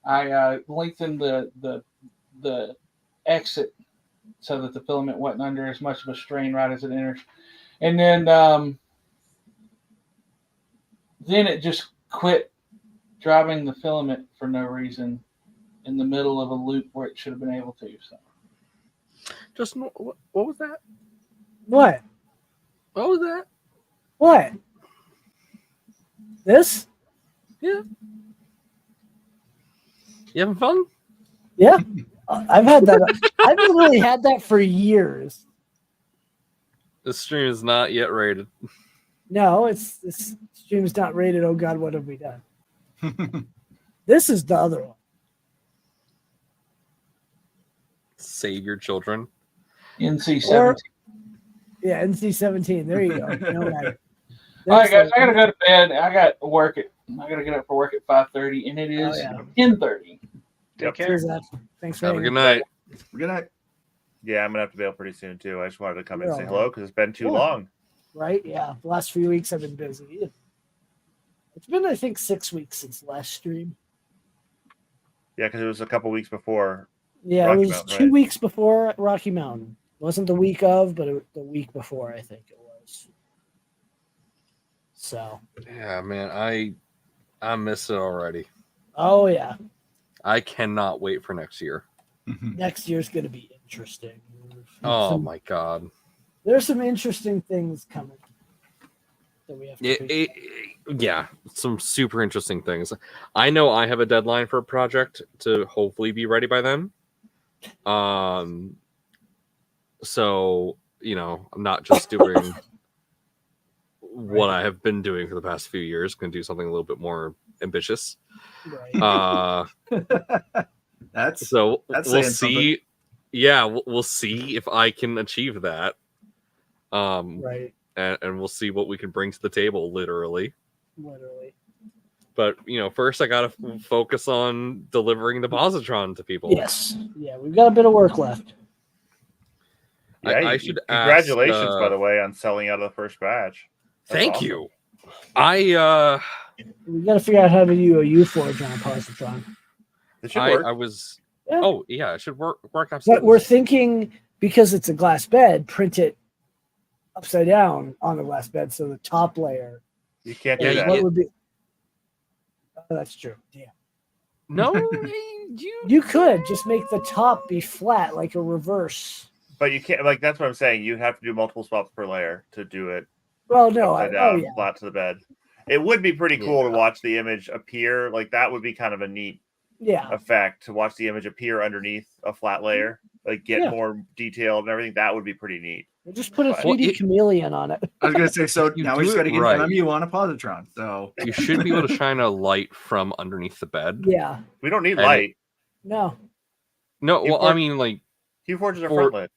I lengthened the exit so that the filament wasn't under as much of a strain right as it enters. And then it just quit driving the filament for no reason in the middle of a loop where it should have been able to. So, just what was that? What? What was that? What? This? Yeah. You having fun? Yeah. I've had that. I've really had that for years. The stream is not yet rated. No, this stream's not rated. Oh God, what have we done? This is the other one. Save your children. NC-17. Yeah, NC-17. There you go. All right, guys, I gotta go to bed. I got to get up for work at 5:30, and it is 10:30. Take care. Thanks for Have a good night. Good night. Yeah, I'm gonna have to bail pretty soon too. I just wanted to come in and say hello because it's been too long. Right? Yeah. The last few weeks I've been busy. It's been, I think, 6 weeks since the last stream. Yeah, because it was a couple weeks before. Yeah, Rocky it was Mountain, 2 weeks before Rocky Mountain. It wasn't the week of, but the week before, I think it was. So. Yeah, man, I miss it already. Oh yeah. I cannot wait for next year. Next year's going to be interesting. My God. There's some interesting things coming that we have to yeah, some super interesting things. I know I have a deadline for a project to hopefully be ready by then. So, I'm not just doing what I have been doing for the past few years. Going to do something a little bit more ambitious. Right. We'll see. Yeah, we'll see if I can achieve that. Right. And we'll see what we can bring to the table, literally. But first I gotta focus on delivering the positron to people. Yes. Yeah, we've got a bit of work left. Yeah, I should congratulations, ask, by the way, on selling out of the first batch. Thank awesome. you. We got to figure out how to do a U-Forge on a positron. It should work. I was. Yeah. Oh yeah, it should work. But we're thinking, because it's a glass bed, print it upside down on the glass bed, so the top layer. You can't do that. What would be? Oh, that's true. Damn. No, you could just make the top be flat, like a reverse. But you can't. Like that's what I'm saying. You have to do multiple swaps per layer to do it. Well, no, upside down, flat to the bed. It would be pretty cool to watch the image appear. Like that would be kind of a neat effect to watch the image appear underneath a flat layer, like get more detail and everything. That would be pretty neat. We'll just put a Well, 3D chameleon on it. I was gonna say, so You now we do just got to it get right. an MMU on a positron. So You should be able to shine a light from underneath the bed. Yeah. We don't need And light. No. No, You well, put- I mean, like, Keyforges are for- front lit.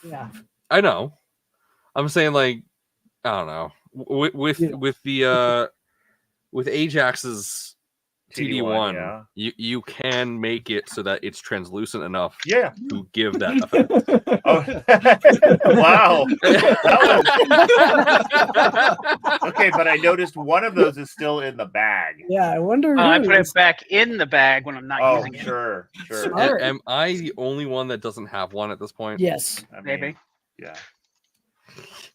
Yeah. I know. I'm saying, like, I don't know. With Ajax's TD1, yeah. you can make it so that it's translucent enough Yeah. to give that effect. Oh, wow. Okay, but I noticed one of those is still in the bag. Yeah, I wonder. I who put it is- back in the bag when I'm not Oh, using it. sure. Smart. Am I the only one that doesn't have one at this point? Yes. I mean, Maybe. Yeah.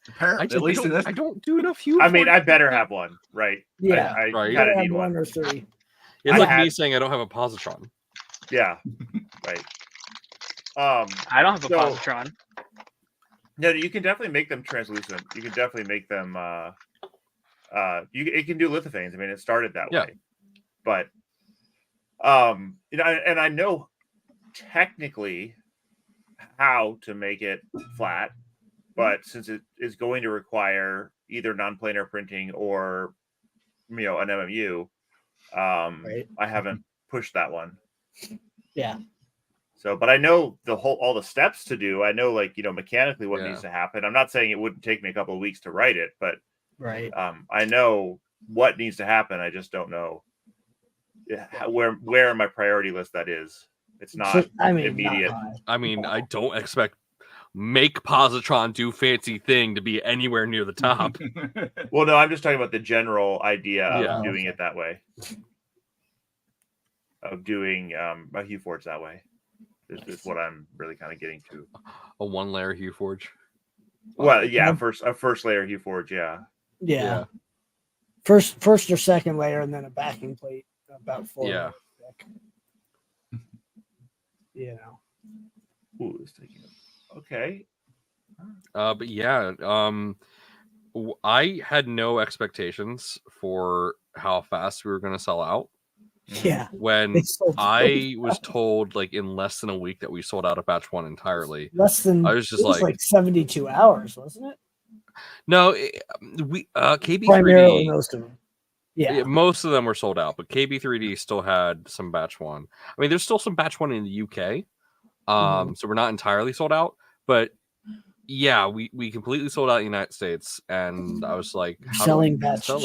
apparently, at least in this, I don't do enough Hue. I mean, I better have one, right? Yeah. I Right. You kind gotta of have need one one. or three. It's I like me had- saying I don't have a positron. Yeah. Right. I don't have a So- positron. No, you can definitely make them translucent. You can definitely make them. It can do lithophanes. I mean, it started that Yeah. way, but you know, and I know technically how to make it flat, but since it is going to require either non-planar printing or an MMU, Right. I haven't pushed that one. Yeah. So, but I know all the steps to do. I know, like, mechanically what Yeah. needs to happen. I'm not saying it wouldn't take me a couple of weeks to write it, but Right. I know what needs to happen. I just don't know where in my priority list that is. It's not So, I mean, immediate. Not high. I mean, I don't expect make positron do fancy thing to be anywhere near the top. Well, no, I'm just talking about the general idea Yeah. of doing it that way. Of doing a Hue Forge that way. Is what I'm really kind of getting to. A 1-layer Hue Forge. Well, yeah, Um, a first layer Hue Forge, yeah. Yeah. First or second layer, and then a backing plate about 4 Yeah. layers thick. You know. Ooh, it's taking okay. But yeah, I had no expectations for how fast we were going to sell out. Yeah. When They sold I was told, like, in less than a week that we sold out of batch 1 entirely. less than. I was just it was like 72 hours, wasn't it? No, we Primarily KB3D. most of them. Yeah. Most of them were sold out, but KB3D still had some batch 1. I mean, there's still some batch 1 in the UK, so we're not entirely sold out. But yeah, we completely sold out in the United States, and I was like, how do Selling we batch 2 now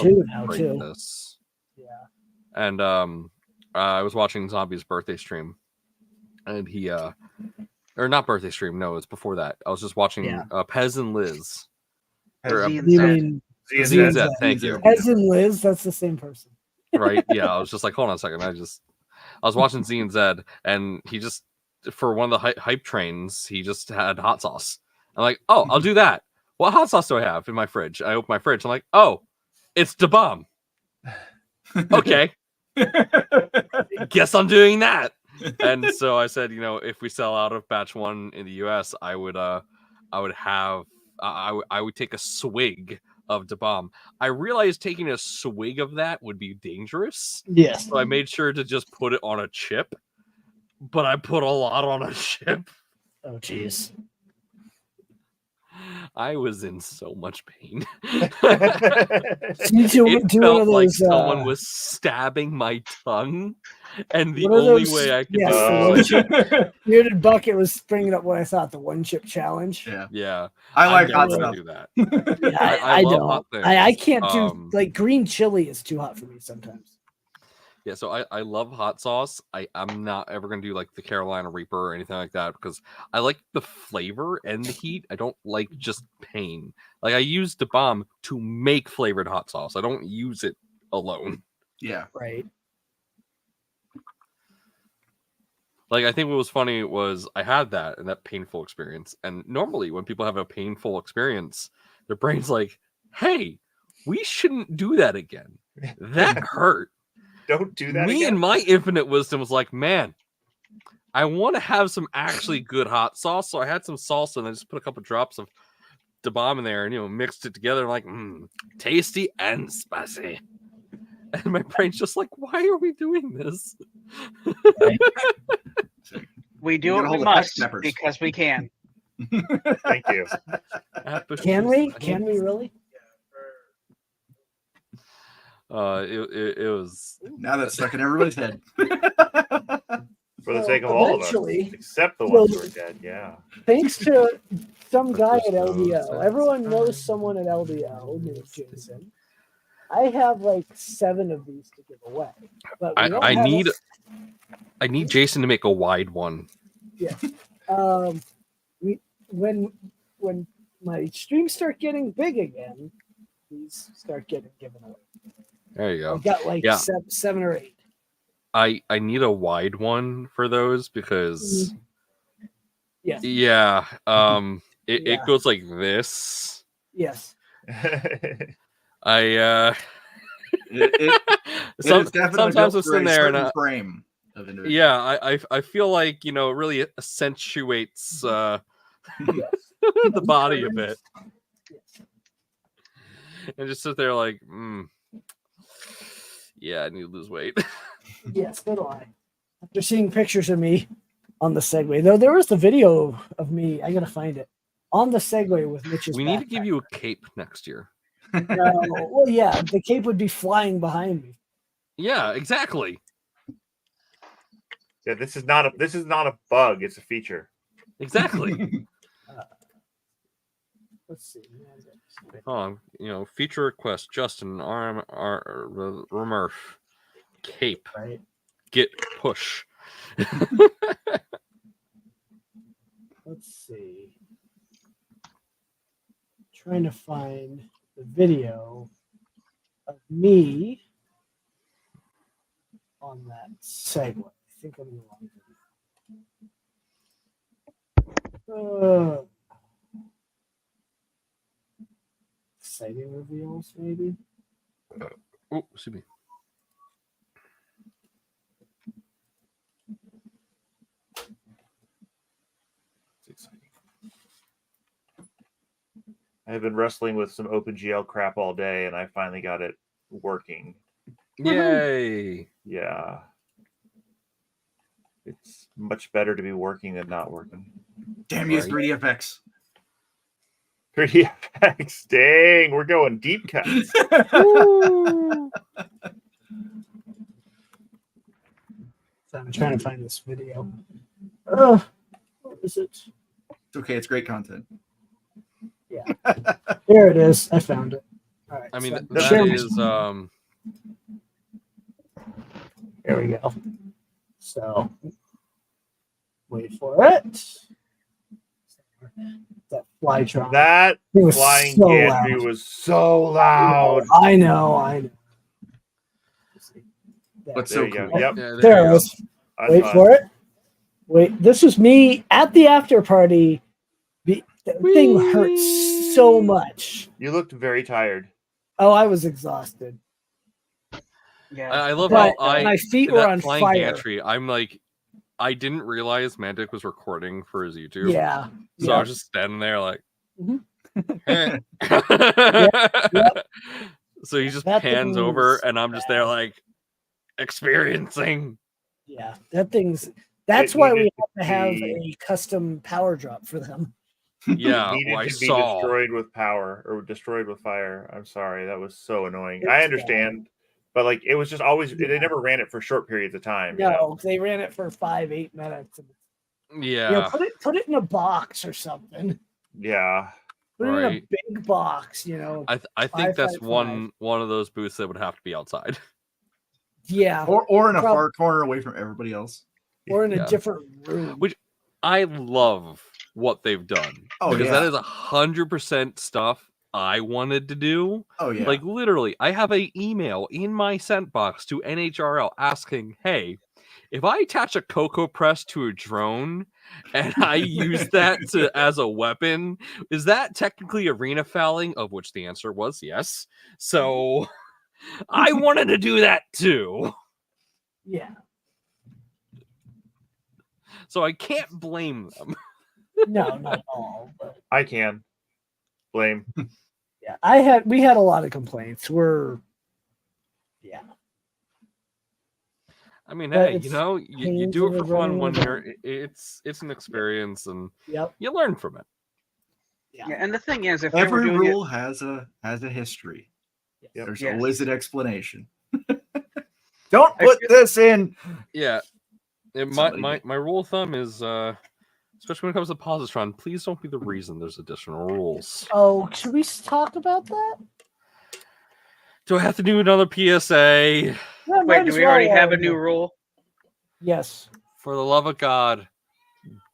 celebrate too. this? Yeah. And I was watching Zombie's birthday stream, and he or not birthday stream, no, it's before that. I was just watching Yeah. Pez and Liz. Has Or, Z and You Z. mean Z and Z, thank you. Hez and Liz? That's the same person. Right? Yeah, I was just like, hold on a second. I was watching Z and Z, and he just, for one of the hype trains, he just had hot sauce. I'm like, oh, I'll do that. What hot sauce do I have in my fridge? I open my fridge. I'm like, oh, it's Da Bomb. Okay, guess I'm doing that. And so I said, if we sell out of batch 1 in the US, I would take a swig of Da Bomb. I realized taking a swig of that would be dangerous, Yes. so I made sure to just put it on a chip. But I put a lot on a chip. Oh, jeez. I was in so much pain. So you do It one felt of like those. someone was stabbing my tongue, and the What are only those- way I could yes, do the it one was- chip. Bearded Bucket was bringing up what I thought the one chip challenge. Yeah, yeah, I like I'm hot never stuff. gonna do that. Yeah, I I love don't. hot things. I can't do like green chili is too hot for me sometimes. Yeah, so I love hot sauce. I'm not ever gonna do like the Carolina Reaper or anything like that because I like the flavor and the heat. I don't like just pain. Like I use Da Bomb to make flavored hot sauce. I don't use it alone. Yeah, Right. Like I think what was funny was I had that and that painful experience. And normally when people have a painful experience, their brain's like, "Hey, we shouldn't do that again. That hurt." Don't do that Me again. and my infinite wisdom was like, man, I want to have some actually good hot sauce. So I had some salsa and I just put a couple drops of Da Bomb in there and mixed it together. I'm like, tasty and spicy. And my brain's just like, why are we doing this? We do You what gotta we hold the must peppers. because we can. Thank you. Can we? Can we really? It was. Now that's stuck in everybody's head. For the sake of all of us, Eventually, except the ones who are dead. Yeah. thanks to some guy at Christmas, LDO. Everyone knows someone at LDO named Jason. I have like 7 of these to give away. But we don't I have need Jason to make a wide one. Yeah. When my streams start getting big again, these start getting given away. There you go. I've got like Yeah. 7 or 8. I need a wide one for those because Yes. yeah, it Yeah. goes like this. Yes. It is definitely sometimes built I'm for sitting a there and certain frame of individual. yeah, I feel like it really accentuates the body a bit, and just sit there like, yeah, I need to lose weight. Yes, so do I. After seeing pictures of me on the Segway, though, there was the video of me. I gotta find it on the Segway with Mitch's. We need to give you a cape next year. No, well, yeah, the cape would be flying behind me. Yeah, exactly. Yeah, this is not a bug. It's a feature. Exactly. Let's see. Feature request: Justin Rumurf cape. Right. Get push. Let's see. Trying to find the video of me on that Segway. I think I'm in the wrong video. Exciting reveals, maybe. Oh, excuse me. I've been wrestling with some OpenGL crap all day, and I finally got it working. Yay! Yeah. It's much better to be working than not working. Damn you, 3DFX. 3DFX. Dang, we're going deep cuts. So I'm trying to find this video. What is it? It's okay. It's great content. Yeah. There it is. I found it. All right. I mean, so that is There we go. So wait for it. That Flytron. That It was flying so gantry loud. was so loud. I know. What's There so you go. cool? Yep. yeah, There you it go. is. Wait for it. Wait, this was me at the after party. The thing hurt so much. You looked very tired. Oh, I was exhausted. Yeah. I love But how my feet were that on flying fire. gantry. I'm like, I didn't realize Mantic was recording for his YouTube. Yeah. So I was just standing there like, Mhm. eh. Yep. So he just That pans thing over, was and I'm just there like experiencing. Yeah. That's It why we needed have to to have be- a custom power drop for them. Yeah, Needed I to be saw. destroyed with power or destroyed with fire. I'm sorry, that was so annoying. It's I understand, but like it was just always they Yeah. never ran it for short periods of time. No, they ran it for 5-8 minutes. Yeah, Put it in a box or something. Yeah. Put it in a Right. big box, I think that's 555. one of those booths that would have to be outside. Yeah. Or in a Prob- far corner away from everybody else. Or in a Yeah. different room. Which I love what they've done. Oh, because yeah. that is 100% stuff I wanted to do. Oh yeah. Like literally, I have an email in my sent box to NHRL asking, "Hey, if I attach a Cocoa Press to a drone and I use that as a weapon, is that technically arena fouling?" Of which the answer was yes. So I wanted to do that too. Yeah. So I can't blame them. No, not at all. But I can blame. yeah, we had a lot of complaints. I mean, But hey, it's you know, you pains do in it the for fun running when of you're. It's an experience, and Yep. you learn from it. Yeah. Yeah, and the thing is, if they were Every doing rule has a history. Yes. There's Yes. always an explanation. Don't I put feel- this in. Yeah, my Somebody my did. my rule of thumb is, especially when it comes to positron, please don't be the reason there's additional rules. Oh, should we talk about that? Do I have to do another PSA? Yeah, might Wait, do as we well already while have a we're new here. rule? Yes. For the love of God,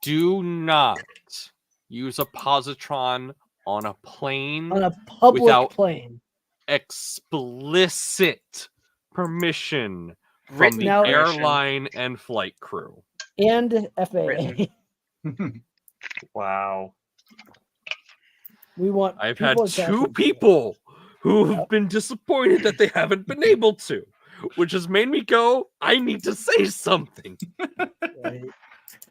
do not use a positron on a plane On a public without plane. explicit permission from Written the Now- airline and flight crew. And FAA. Written. Wow. We want I've had people attached two to it. people who have Yep. been disappointed that they haven't been able to, which has made me go, I need to say something. Right.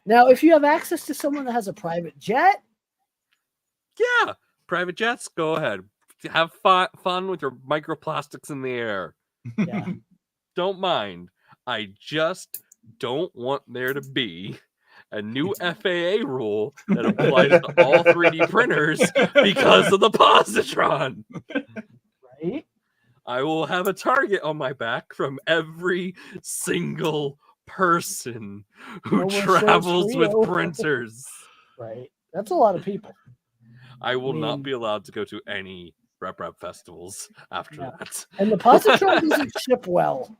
Now, if you have access to someone that has a private jet, Yeah, private jets, go ahead. Have fun with your microplastics in the air. yeah, Don't mind. I just don't want there to be a new FAA rule that applies to all 3D printers because of the positron. right? I will have a target on my back from every single person who No one says travels with Rio. printers. Right. That's a lot of people. I will not mean- be allowed to go to any rep festivals after No. that. And the positron doesn't ship well.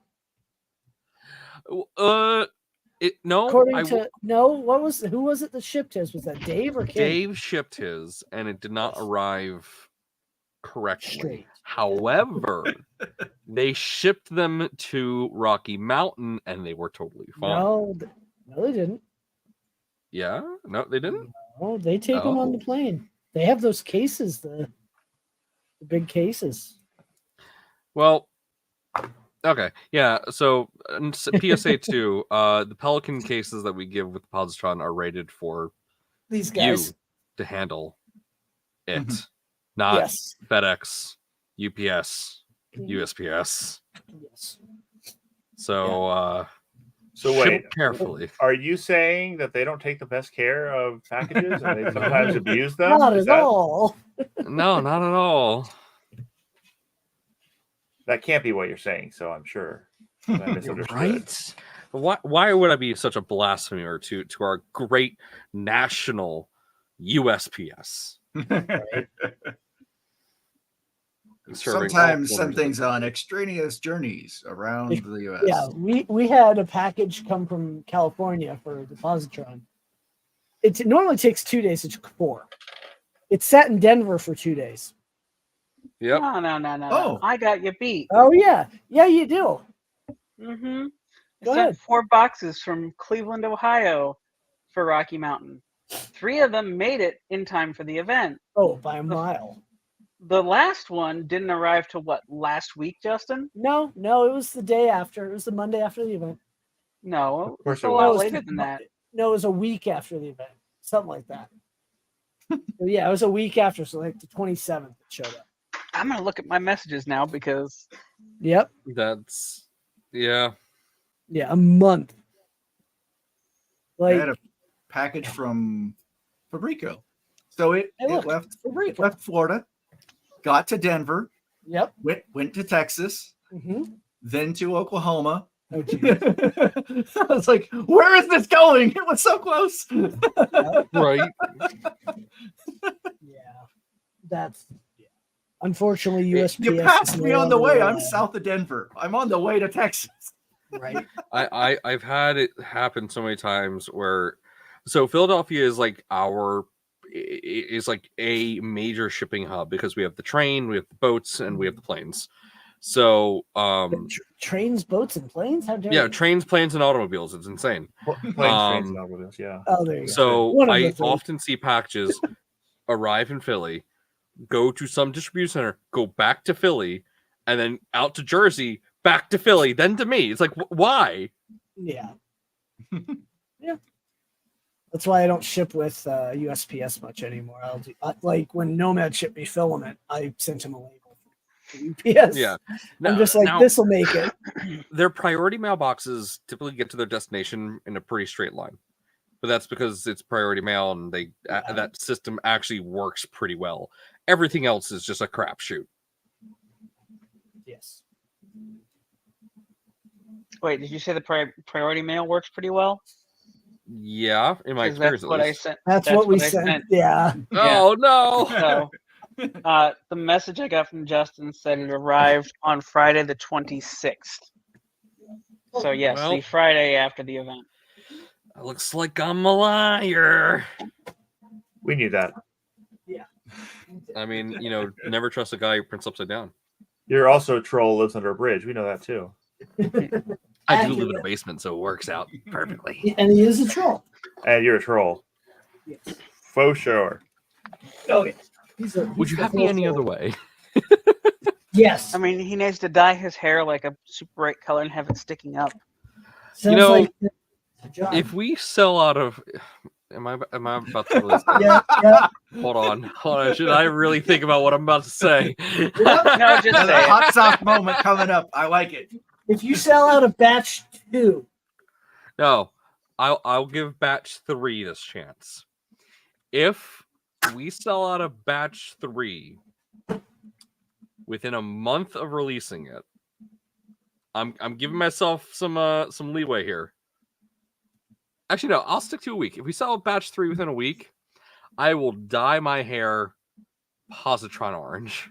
No, According I to who was it that shipped his? Was that Dave or Kenny? Dave shipped his, and it did not arrive correctly. Straight. However, they shipped them to Rocky Mountain, and they were totally fine. No, they didn't. Yeah, no, they didn't. Oh, they take them on the Oh. plane. They have those cases, the big cases. Well, okay, yeah. So PSA 2, the Pelican cases that we give with positron are rated for These guys. you to handle it, Mhm. not Yes. FedEx, UPS, Mhm. USPS. Yes. So So ship wait, carefully. are you saying that they don't take the best care of packages and they sometimes abuse them? Not Is at that, all. No, not at all. that can't be what you're saying, so I'm sure I misunderstood. Right? Why would I be such a blasphemer to our great national USPS? Serving all Sometimes corners send of the things on country. extraneous journeys around the U.S. Yeah, we had a package come from California for the positron. It normally takes 2 days. It took 4. It sat in Denver for 2 days. Yep. No. Oh. I got you beat. Oh yeah, you do. Mm-hmm. Go Sent ahead. 4 boxes from Cleveland, Ohio for Rocky Mountain. 3 of them made it in time for the event. Oh, by a mile. The last one didn't arrive till what, last week, Justin? No, it was the day after. It was the Monday after the event. No, course it's a it lot was. later than that. No, it was a week after the event. Something like that. So, yeah, it was a week after, so like the 27th it showed up. I'm gonna look at my messages now because Yep. That's yeah. Yeah, a month. I Like had a package from Fabrico. So it look, left Fabrico. left Florida, got to Denver, Yep. went to Texas, Mm-hmm. then to Oklahoma. Oh, geez. I was like, where is this going? It was so close. Right. Yeah. That's unfortunately USPS. You passed is me no on the longer way. I'm allowed. south of Denver. I'm on the way to Texas. Right. I've had it happen so many times where so Philadelphia is like is like a major shipping hub because we have the train, we have the boats, and we have the planes. So Trains, boats, and planes? How dare yeah, you? trains, planes, and automobiles. It's insane. Planes, trains, and Um, automobiles, yeah. Oh, there you go. So One of the I three. often see packages arrive in Philly, go to some distribution center, go back to Philly, and then out to Jersey, back to Philly, then to me. It's like, why? Yeah. Yeah. That's why I don't ship with USPS much anymore. I'll do like when Nomad shipped me filament, I sent him a label. UPS. Yeah. I'm just like, now, this will make it. their priority mailboxes typically get to their destination in a pretty straight line, but that's because it's priority mail and that system actually works pretty well. Everything else is just a crapshoot. Yes. Wait, did you say the priority mail works pretty well? Yeah, in my 'Cause experience, that's what at I least. sent. That's what we sent. Yeah. Oh no! So, the message I got from Justin said it arrived on Friday the 26th. So yes, Well, the Friday after the event. looks like I'm a liar. We knew that. I mean, never trust a guy who prints upside down. You're also a troll lives under a bridge. We know that too. I do live in a basement, so it works out perfectly. And he is a troll. And you're a troll. Yes. For sure. Oh, yeah. Would you have me any other way? Yes. I mean, he needs to dye his hair like a super bright color and have it sticking up. Sounds know, like a job. If we sell out of, am I about to release that? Yeah. Hold on. Should I really think about what I'm about to say? No, just Another say it. hot soft moment coming up. I like it. If you sell out of batch 2, No, I'll give batch 3 this chance. If we sell out of batch 3 within a month of releasing it, I'm giving myself some leeway here. Actually, no, I'll stick to a week. If we sell batch 3 within a week, I will dye my hair positron orange.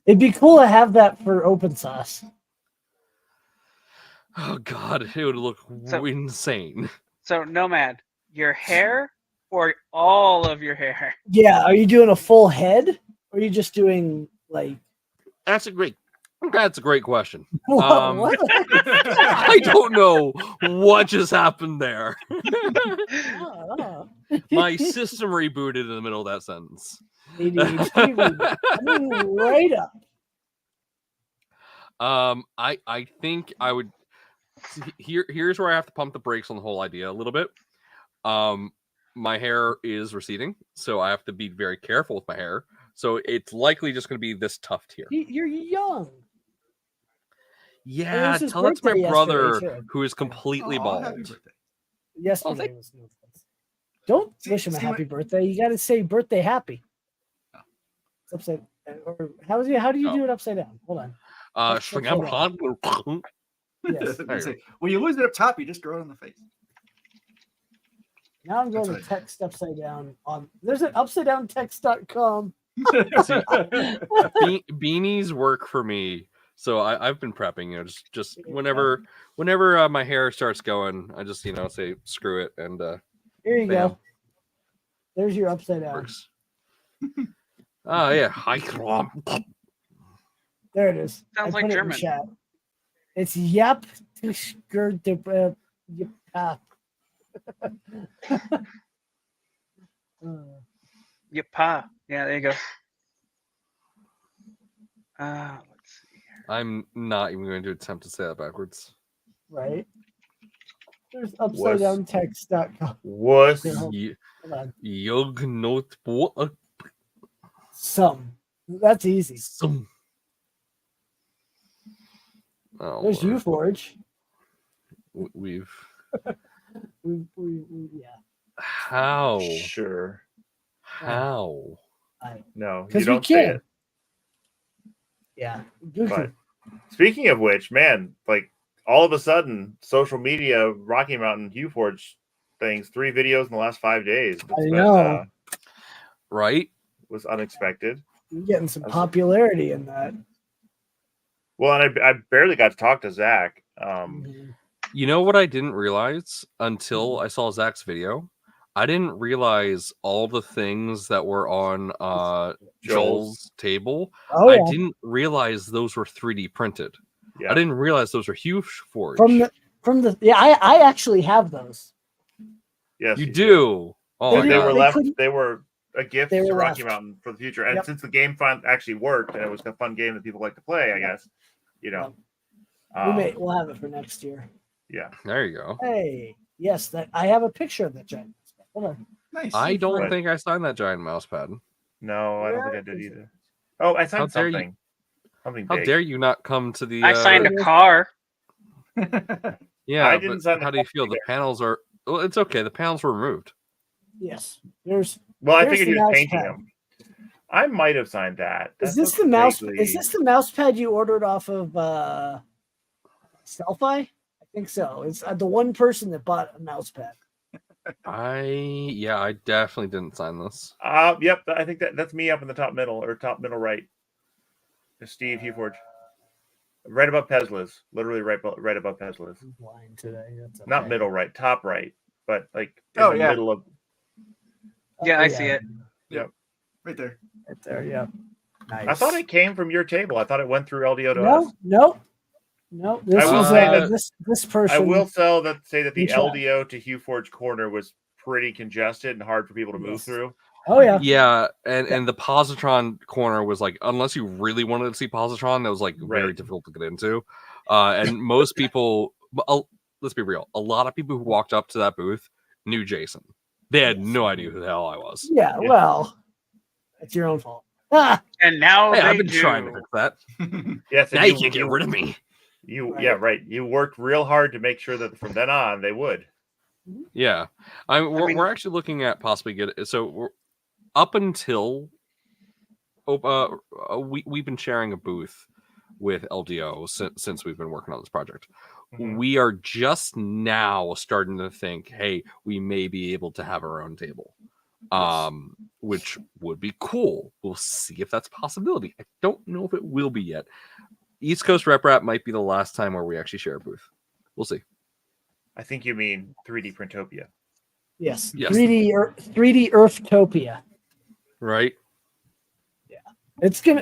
it'd be cool to have that for open sauce. Oh god, it would look insane. So, Nomad, your hair or all of your hair? Yeah. Are you doing a full head? Or are you just doing like. That's a great question. What? I don't know what just happened there. My system rebooted in the middle of that sentence. ADHD, I mean, right up. I think I would. Here's where I have to pump the brakes on the whole idea a little bit. My hair is receding, so I have to be very careful with my hair. So it's likely just going to be this tuft here. You're young. Yeah, his tell that to my birthday brother, yesterday, too. who is completely Aw, bald. happy birthday. Yesterday thank- was no offense. Don't See- wish him a see happy what- birthday. You got to say birthday happy. Oh. It's upside. Or how do you Oh. do it upside down? Hold on. Yes. They say, well, you lose it up top, you just draw it on the face. Now I'm going That's to text upside down on. There's an upside down text.com. Beanies work for me, so I've been prepping. Just whenever my hair starts going, I just say screw it and Here you bam. go. There's your upside down. Works. Oh yeah, hi. There it is. Sounds I like put it in German. chat. It's yep. Yipa. Yeah, there you go. Let's see. I'm not even going to attempt to say that backwards. Right. There's upside down text.com. Was Hold on. Yognot Some. That's easy. some. Oh, There's Lord. UForge. We've Yeah. how sure? how No, you Because we don't say can. it. Yeah. But speaking of which, man, like all of a sudden, social media, Rocky Mountain, Hugh Forge things, 3 videos in the last 5 days. I know. right? Was unexpected. You're getting some popularity in that. Well, and I barely got to talk to Zach. Mhm. You know what I didn't realize until I saw Zach's video? I didn't realize all the things that were on Joel's table. Oh, I yeah. didn't realize those were 3D printed. Yeah. I didn't realize those were huge forge. From the yeah, I actually have those. Yes, You he do. Oh They my They didn't- God. were they left. couldn't- They were a gift They to were Rocky left. Mountain for the future. And Yep. since the game actually worked and it was a fun game that people like to play, I guess, We'll have it for next year. yeah. There you go. Hey, yes, that I have a picture of that giant. Hold on. Nice. I don't Right. think I signed that giant mouse pad. No, I don't Yeah, think I did I think so. either. Oh, I signed How dare you- something. Something How big. dare you not come to the? I signed a car. Yeah, I didn't but sign the how do you feel? copy The panels are. Well, it's okay. The panels were removed. Yes. There's Well, I There's figured the he was mouse painting pad. them. I might have signed that. Is That this the looks mouse? vaguely- Is this the mouse pad you ordered off of Selfie? I think so. It's the one person that bought a mouse pad. I definitely didn't sign this. Yep. I think that's me up in the top middle or top middle right. It's Steve Huforge. Right above Pesla's. Literally right above Pesla's. I'm blind today. That's okay. Not middle right, top right, but like in Oh, the yeah. middle of. Yeah, I see it. Right there. Right there. Yeah. Nice. I thought it came from your table. I thought it went through LDO to us. No. This I will was say that- this person. I will say that the You try. LDO to Huforge corner was pretty congested and hard for people to move Yes. through. Oh yeah. Yeah, and the positron corner was like, unless you really wanted to see positron, that was like very Right. difficult to get into. And most people, let's be real, a lot of people who walked up to that booth knew Jason. They had Yes. no idea who the hell I was. Yeah. Yeah. Well, it's your own fault. Ah, And now Hey, they I've been do. trying to fix that. Yes, and Now you can't get rid of me. Yeah, right. You worked real hard to make sure that from then on they would. Yeah, we're actually looking at possibly we're up until we've been sharing a booth with LDO since we've been working on this project. Mhm. We are just now starting to think, hey, we may be able to have our own table, which would be cool. We'll see if that's a possibility. I don't know if it will be yet. East Coast Rep Rap might be the last time where we actually share a booth. We'll see. I think you mean 3D Printopia. yes. Yes. 3D Earthtopia. Right?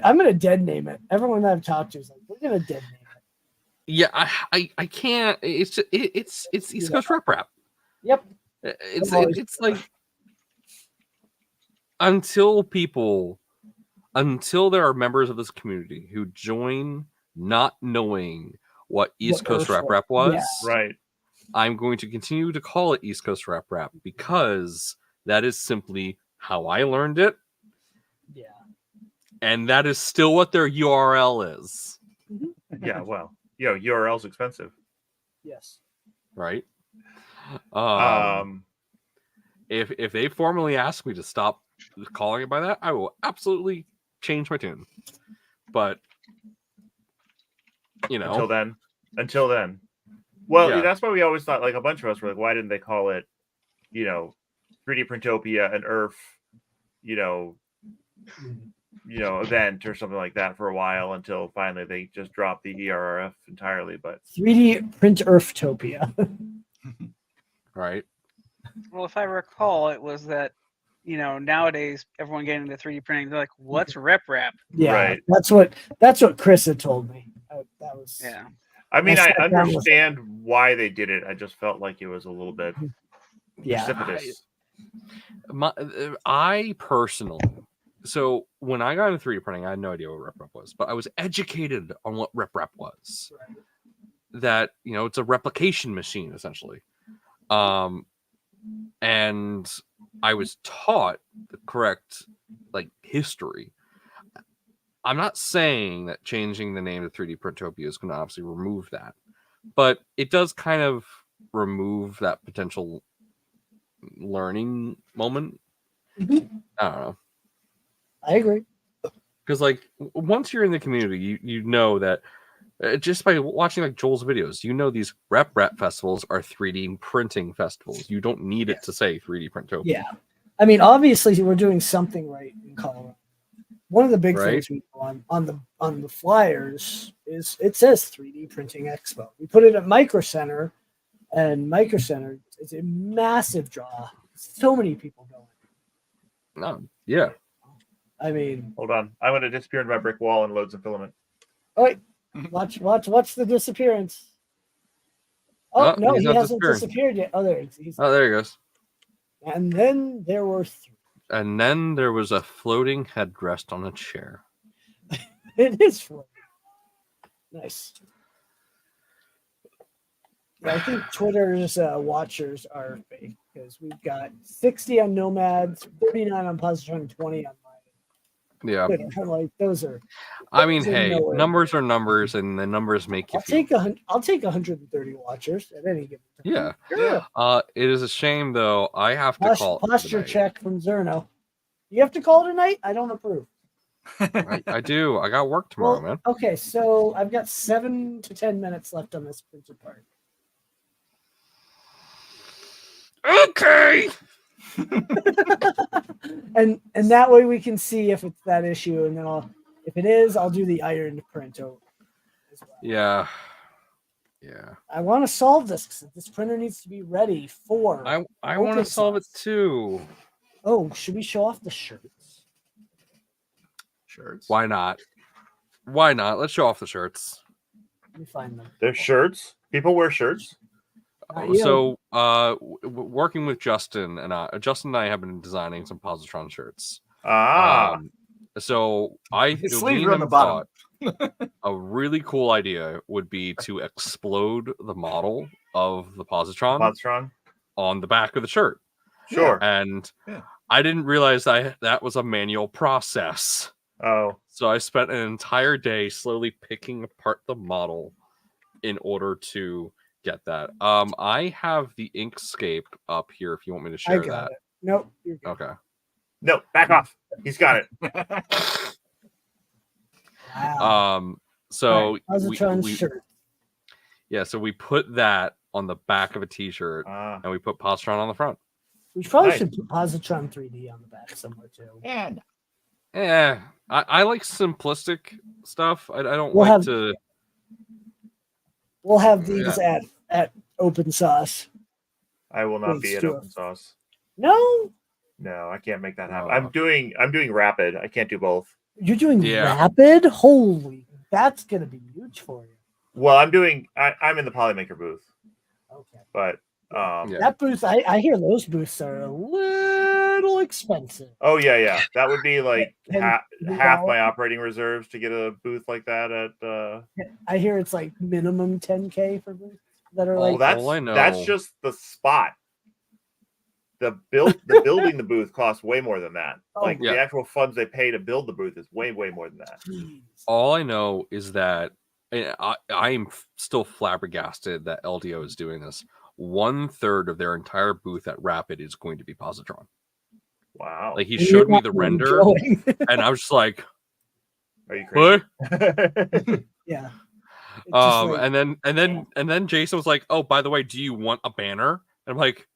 I'm gonna dead name it. Everyone that I've talked to is like, we're gonna dead name it. Yeah, I can't. It's East Coast Rep Rap. Yep. It's like until there are members of this community who join not knowing what East What Coast Earth Rap Rap was, yeah. Right. I'm going to continue to call it East Coast Rap Rap because that is simply how I learned it, Yeah. and that is still what their URL is. Yeah, well, URL's expensive. Yes. Right? If they formally ask me to stop calling it by that, I will absolutely change my tune. But Until then. Well, Yeah. that's why we always thought, like, a bunch of us were like, why didn't they call it, 3D Printopia and Earth, event or something like that for a while until finally they just dropped the ERRF entirely. But 3D Print Earthtopia. right. Well, if I recall, it was that, nowadays everyone getting into 3D printing, they're like, "What's Rep Rap?" Yeah. Right. That's what Chris had told me. That was Yeah. I mean, I sat down with understand why they did it. I just felt like it was a little bit yeah. precipitous. I personally, so when I got into 3D printing, I had no idea what Rep Rap was, but I was educated on what Rep Rap was. Right. That it's a replication machine essentially, and I was taught the correct history. I'm not saying that changing the name to 3D Printopia is going to obviously remove that, but it does kind of remove that potential learning moment. Mhm. I don't know. I agree. Because once you're in the community, you know that just by watching Joel's videos, these Rep festivals are 3D printing festivals. You don't need it to say 3D Printopia. Yeah. I mean, obviously we're doing something right in Colorado. One of the big things we do on the flyers is it says 3D Printing Expo. We put it at Micro Center, and Micro Center is a massive draw. So many people going. No, yeah. I mean, Hold on. I'm going to disappear into my brick wall and load some filament. oh wait, watch the disappearance. Oh Oh, no, he's he not hasn't disappearing. disappeared yet. Oh, there he's. Oh, there he goes. And then there were three. And then there was a floating headrest on a chair. It is floating. Nice. Yeah, I think Twitter's watchers are fake because we've got 60 on Nomads, 39 on Positron, 20 on mine. Yeah. I'm like, those are. I mean, Those are hey, nowhere. numbers are numbers, and the numbers make you feel. I'll take 130 watchers at any given time. Yeah. Sure. It is a shame though. I have to call it Posture tonight. check from Zerno. You have to call tonight? I don't approve. I do. I got work tomorrow, man. Okay, so I've got 7 to 10 minutes left on this printed part. Okay. and that way we can see if it's that issue, and then if it is, I'll do the ironed print over as well. Yeah. I want to solve this because this printer needs to be ready for. I want to solve it too. Oh, should we show off the shirts? Shirts. Why not? Why not? Let's show off the shirts. Let me find them. There's shirts. People wear shirts. So, working with Justin and I have been designing some positron shirts. So His sleeves are on the bottom. A really cool idea would be to explode the model of the positron on the back of the shirt. Sure. And I didn't realize that was a manual process. Oh. So I spent an entire day slowly picking apart the model in order to get that. I have the Inkscape up here if you want me to share that. It. Nope. You're good. Okay. No, back off. He's got it. Wow. So Positron shirt. Yeah, so we put that on the back of a t-shirt and we put positron on the front. We probably should put positron 3D on the back somewhere too. And I like simplistic stuff. I don't We'll have these at Open Sauce. I will not be at Open Sauce. No, I can't make that happen. I'm doing Rapid. I can't do both. You're doing Rapid? Holy, that's gonna be huge for you. Well, I'm in the Polymaker booth. Okay. But that booth, I hear those booths are a little expensive. Oh yeah. That would be like half my operating reserves to get a booth like that at I hear it's like minimum 10K for booths that are that's just the spot. The building the booth costs way more than that. The actual funds they pay to build the booth is way more than that. Jeez. All I know is that I am still flabbergasted that LDO is doing this. 1/3 of their entire booth at Rapid is going to be positron. Wow! Like he showed me the render, and I was just like, "Are you crazy?" What? Yeah. And then Jason was like, "Oh, by the way, do you want a banner?" And I'm like,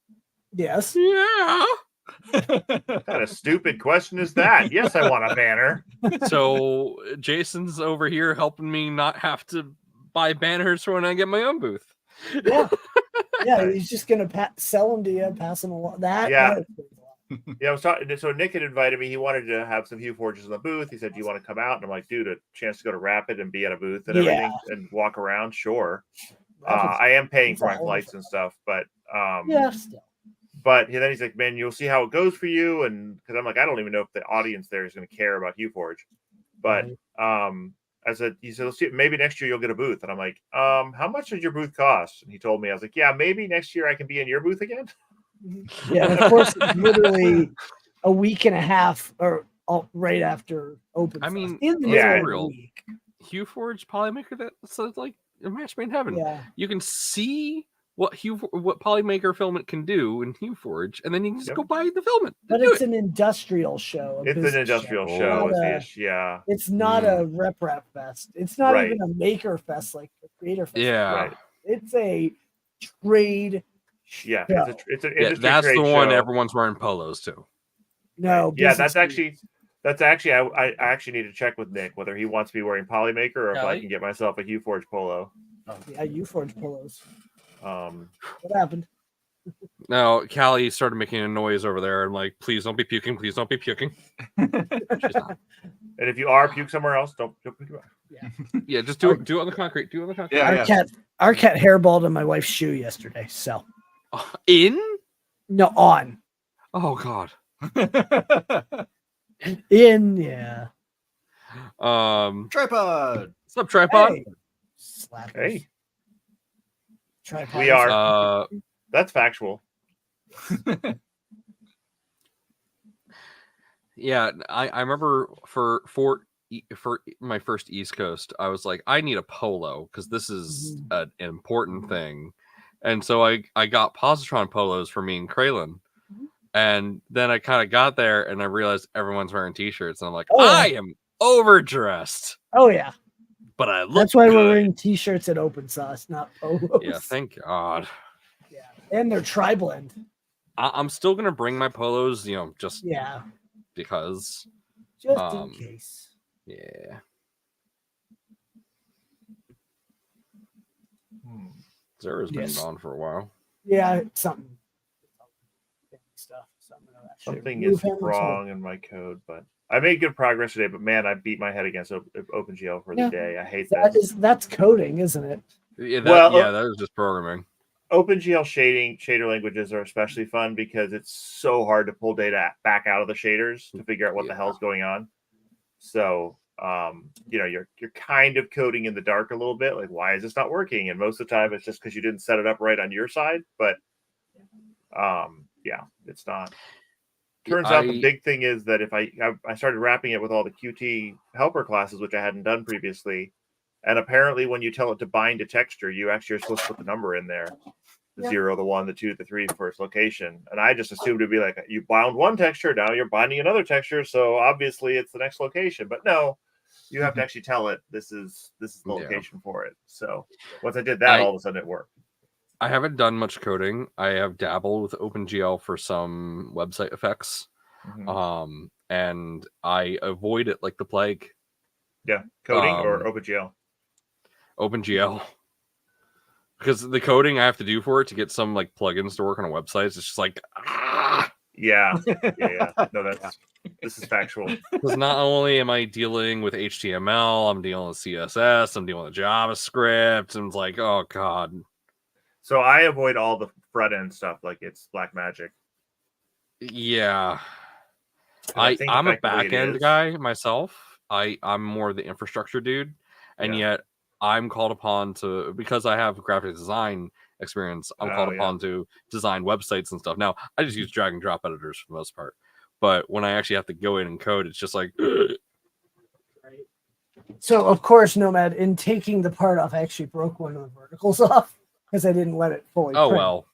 "Yes." Yeah. What kind of stupid question is that? Yes, I want a banner. So Jason's over here helping me not have to buy banners for when I get my own booth. Yeah, he's just gonna sell them to you, pass them along. I was talking. So Nick had invited me. He wanted to have some Hue Forges in the booth. He said, "Do you want to come out?" And I'm like, "Dude, a chance to go to Rapid and be at a booth and everything and walk around, sure." I am paying for my flights and stuff, but still. But then he's like, "Man, you'll see how it goes for you." And because I'm like, I don't even know if the audience there is going to care about Hue Forge. But he said, "Let's see, maybe next year you'll get a booth." And I'm like, "How much does your booth cost?" And he told me, I was like, "Yeah, maybe next year I can be in your booth again." Yeah, and of course, literally a week and a half or right after Open. I mean, real Hue Forge Polymaker, that's like a match made in heaven. Yeah. You can see what Polymaker filament can do in Hue Forge, and then you can just go buy the filament. But it's an industrial show. It's an industrial show. It's not a rep fest. It's not even a maker fest like a creator fest. Yeah. Right. It's a trade. Yeah. It's an industry that's trade the one show. Everyone's wearing polos too. No. Yeah, that's actually I actually need to check with Nick whether he wants me wearing Polymaker or if I can get myself a Hue Forge polo. Yeah, Hue Forge polos. What happened? Now, Callie started making a noise over there. I'm like, please don't be puking. Please don't be puking. She's not. And if you are, puke somewhere else. Don't puke. Yeah, just do it on the concrete. Do it on the concrete. Yeah, our cat hairballed on my wife's shoe yesterday. So No, on. Oh God. Tripod. What's up, tripod? Hey. Slappers. Tripod. We are. That's factual. Yeah, I remember for my first East Coast, I was like, I need a polo because this is an important thing, and so I got positron polos for me and Kraylin, and then I kind of got there and I realized everyone's wearing t-shirts, and I'm like, Oh, yeah. I am overdressed, Oh yeah, but I look. that's why good. we're wearing t-shirts at Open Sauce, not polos. Yeah, thank God. Yeah, and they're tri-blend. I'm still gonna bring my polos, just because. Just in case. Yeah. Zara's been gone for a while. Yeah, something stuff. Something is wrong in my code, but I made good progress today. But man, I beat my head against OpenGL for the day. I hate that. That's coding, isn't it? Yeah, that is just programming. OpenGL shader languages are especially fun because it's so hard to pull data back out of the shaders to figure out what the hell's going on. So, you're kind of coding in the dark a little bit. Like, why is this not working? And most of the time, it's just because you didn't set it up right on your side. But, it's not. Turns out the big thing is that if I started wrapping it with all the Qt helper classes, which I hadn't done previously, and apparently when you tell it to bind a texture, you actually are supposed to put the number in there. The 0, the 1, the 2, the 3 for its location. And I just assumed it'd be like, you bound one texture, now you're binding another texture, so obviously it's the next location. But no, you have to actually tell it this is the location for it. So once I did that, all of a sudden it worked. I haven't done much coding. I have dabbled with OpenGL for some website effects. And I avoid it like the plague. Yeah, coding or OpenGL? OpenGL. Because the coding I have to do for it to get some like plugins to work on websites, it's just like Yeah. No, this is factual. Because not only am I dealing with HTML, I'm dealing with CSS, I'm dealing with JavaScript, and it's like, oh god. So I avoid all the front end stuff like it's black magic. Yeah. I'm a back end guy myself. I'm more the infrastructure dude, and yet I'm called upon to, because I have graphic design experience, I'm called upon to design websites and stuff. Now, I just use drag and drop editors for the most part. But when I actually have to go in and code, it's just like... Right. So, of course, Nomad, in taking the part off, I actually broke one of the verticals off because I didn't let it fully print. Well.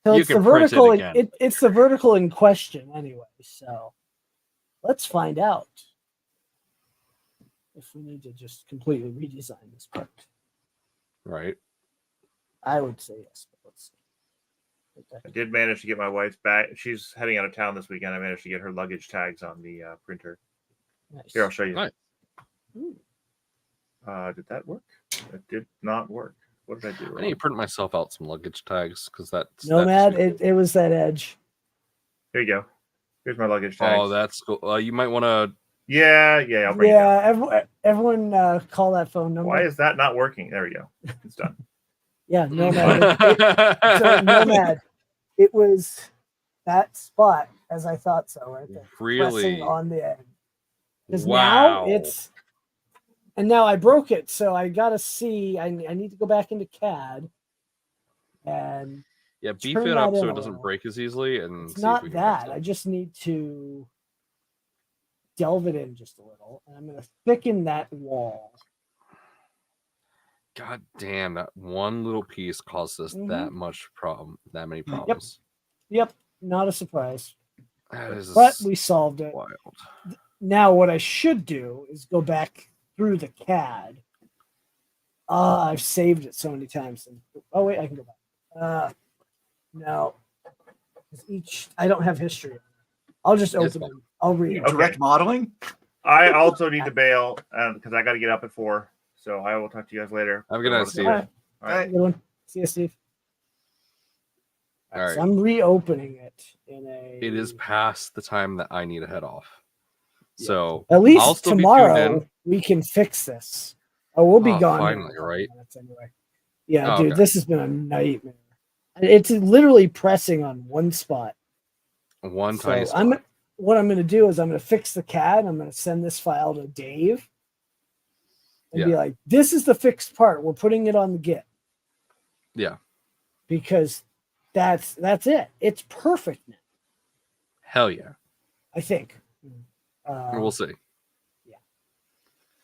So you it's can the vertical. print it again. It's the vertical in question anyway. So let's find out if we need to just completely redesign this part. Right. I would say yes, but let's see. I did manage to get my wife's back. She's heading out of town this weekend. I managed to get her luggage tags on the printer. Nice. Here, I'll show you. Nice. Did that work? It did not work. What did I do? I need to print myself out some luggage tags because that's Nomad. It was that edge. Here you go. Here's my luggage tags. Oh, that's cool. You might want to. Yeah. I'll bring it down. Everyone call that phone number. Why is that not working? There we go. It's done. Yeah, Nomad. So Nomad. It was that spot, as I thought so, right there. Really? Pressing on the end. Because wow. now it's... And now I broke it, so I got to see... I need to go back into CAD and... Yeah, beef it up so it doesn't break as easily. And it's not that. I just need to delve it in just a little. And I'm going to thicken that wall. God damn, that one little piece caused us that many problems. Yep, not a surprise. But we solved it. Wild. Now what I should do is go back through the CAD. I've saved it so many times. Oh wait, I can go back. No. I don't have history. I'll just open them. I'll read it. Direct modeling? I also need to bail because I got to get up at 4. So I will talk to you guys later. Have a good night, Steve. All right. Good one. See you, Steve. All right. So I'm reopening it in a... It is past the time that I need to head off. So at least tomorrow we can fix this. Oh, we'll be gone. Finally, right? Anyway. Yeah, dude, this has been a nightmare. It's literally pressing on one spot. Tiny spot. What I'm going to do is I'm going to fix the CAD. I'm going to send this file to Dave and be like, this is the fixed part. We're putting it on the Git. Yeah. Because that's it. It's perfect now. Hell yeah. I think. We'll see.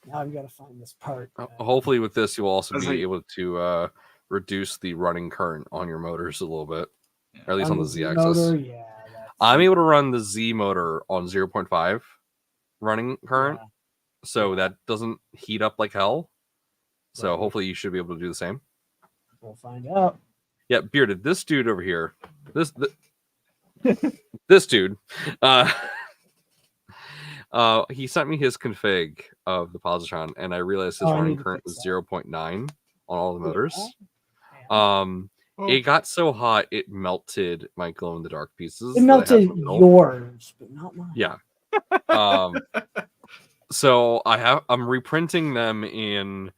Now I've got to find this part. Hopefully, with this, you'll also That's be like- able to reduce the running current on your motors a little bit, or at least on the Z axis. motor, yeah. I'm able to run the Z motor on 0.5 running current, so that doesn't heat up like hell. So Right. hopefully, you should be able to do the same. We'll find out. Yeah, Bearded, this dude over here, this dude, he sent me his config of the positron, and I realized his Oh, I running need to current fix was that. 0.9 on all the motors. Yeah. It got so hot it melted my glow in the dark pieces. It that I had melted in the middle. yours, but not mine. Yeah. So I'm reprinting them in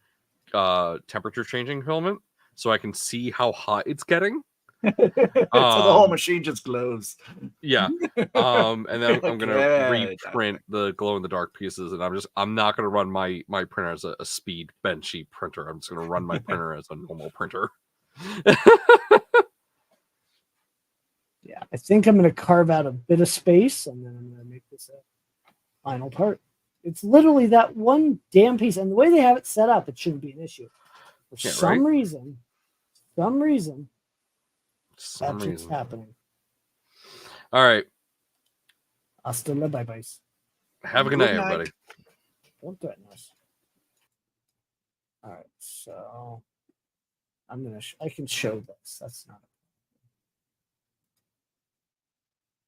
temperature changing filament so I can see how hot it's getting. So the whole machine just glows. Yeah. And then I'm gonna Yeah, reprint the glow in the dark pieces, and I'm not gonna run my printer as a speed benchy printer. I'm just gonna run my printer as a normal printer. Yeah, I think I'm going to carve out a bit of space, and then I'm going to make this a final part. It's literally that one damn piece, and the way they have it set up, it shouldn't be an issue. For Yeah, some right? reason, that's what's happening. All right. Hasta la bye-byes. Have a good night, everybody. Don't threaten us. All right, so I'm gonna. I can show this. That's not.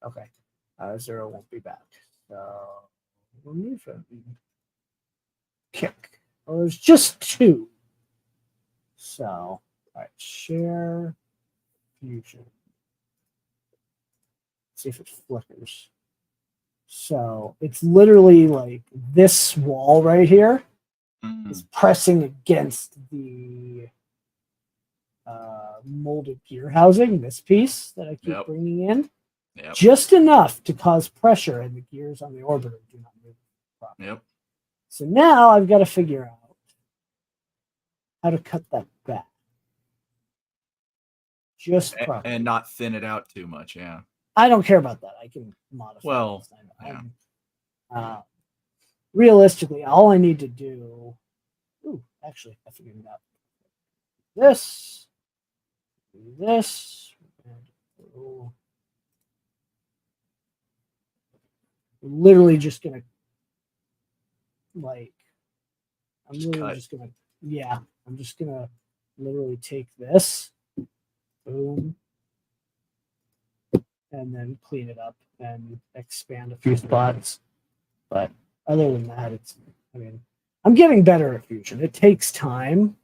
Okay. Zero won't be back. So remove it. Kick. Oh, there's just two. So, all right, share fusion. See if it flickers. So it's literally like this wall right here is pressing against the molded gear housing, this piece that I keep bringing in. Yep. Just enough to cause pressure, and the gears on the orbiter do not move properly. Yep. So now I've got to figure out how to cut that back. Just properly. And not thin it out too much. Yeah. I don't care about that. I can modify. Well, yeah. Realistically, all I need to do. Ooh, actually, I figured it out. This. I'm literally just gonna I'm just gonna literally take this, boom, and then clean it up and expand a few spots. But other than that, I'm getting better at fusion. It takes time,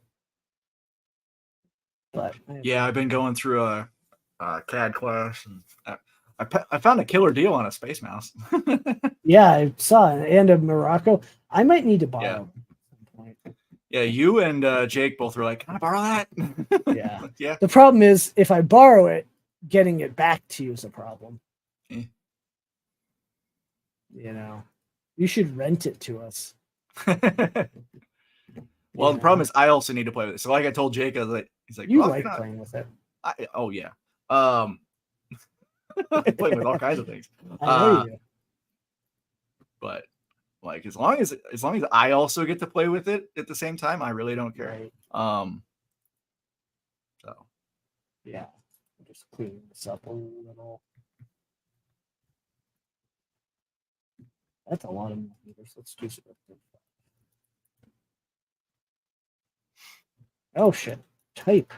but I've been going through a CAD class, and I found a killer deal on a space mouse. Yeah, I saw it. And of Morocco. I might need to borrow them at some point. Yeah, you and Jake both were like, "Can I borrow that?" Yeah. Yeah. The problem is, if I borrow it, getting it back to you is a problem. Yeah. You know, you should rent it to us. Well, the problem is I also need to play with it. So like I told Jake, he's like, you well, like playing with it. Oh yeah. I play with all kinds of things. I know you do. But like as long as I also get to play with it at the same time, I really don't care. Right. So yeah, I'm just cleaning this up a little. That's a lot of millimeters. Let's do some. Oh shit! Type.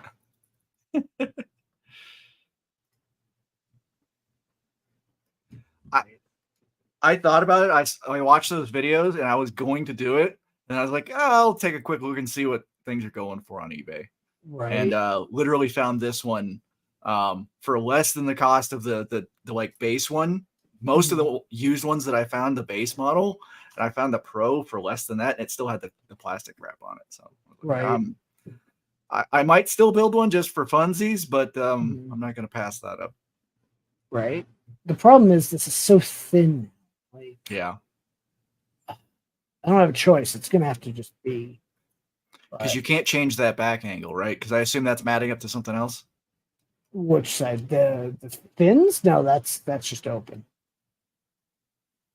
I thought about it. I watched those videos and I was going to do it, and I was like, I'll take a quick look and see what things are going for on eBay. Right. And literally found this one for less than the cost of the like base one. Most of the used ones that I found, the base model, and I found the Pro for less than that, and it still had the plastic wrap on it. So right. I might still build one just for funsies, but I'm not going to pass that up. Right. The problem is this is so thin. Like, yeah, I don't have a choice. It's going to have to just be. Because you can't change that back angle, right? Because I assume that's matting up to something else. Which side? The fins? No, that's just open.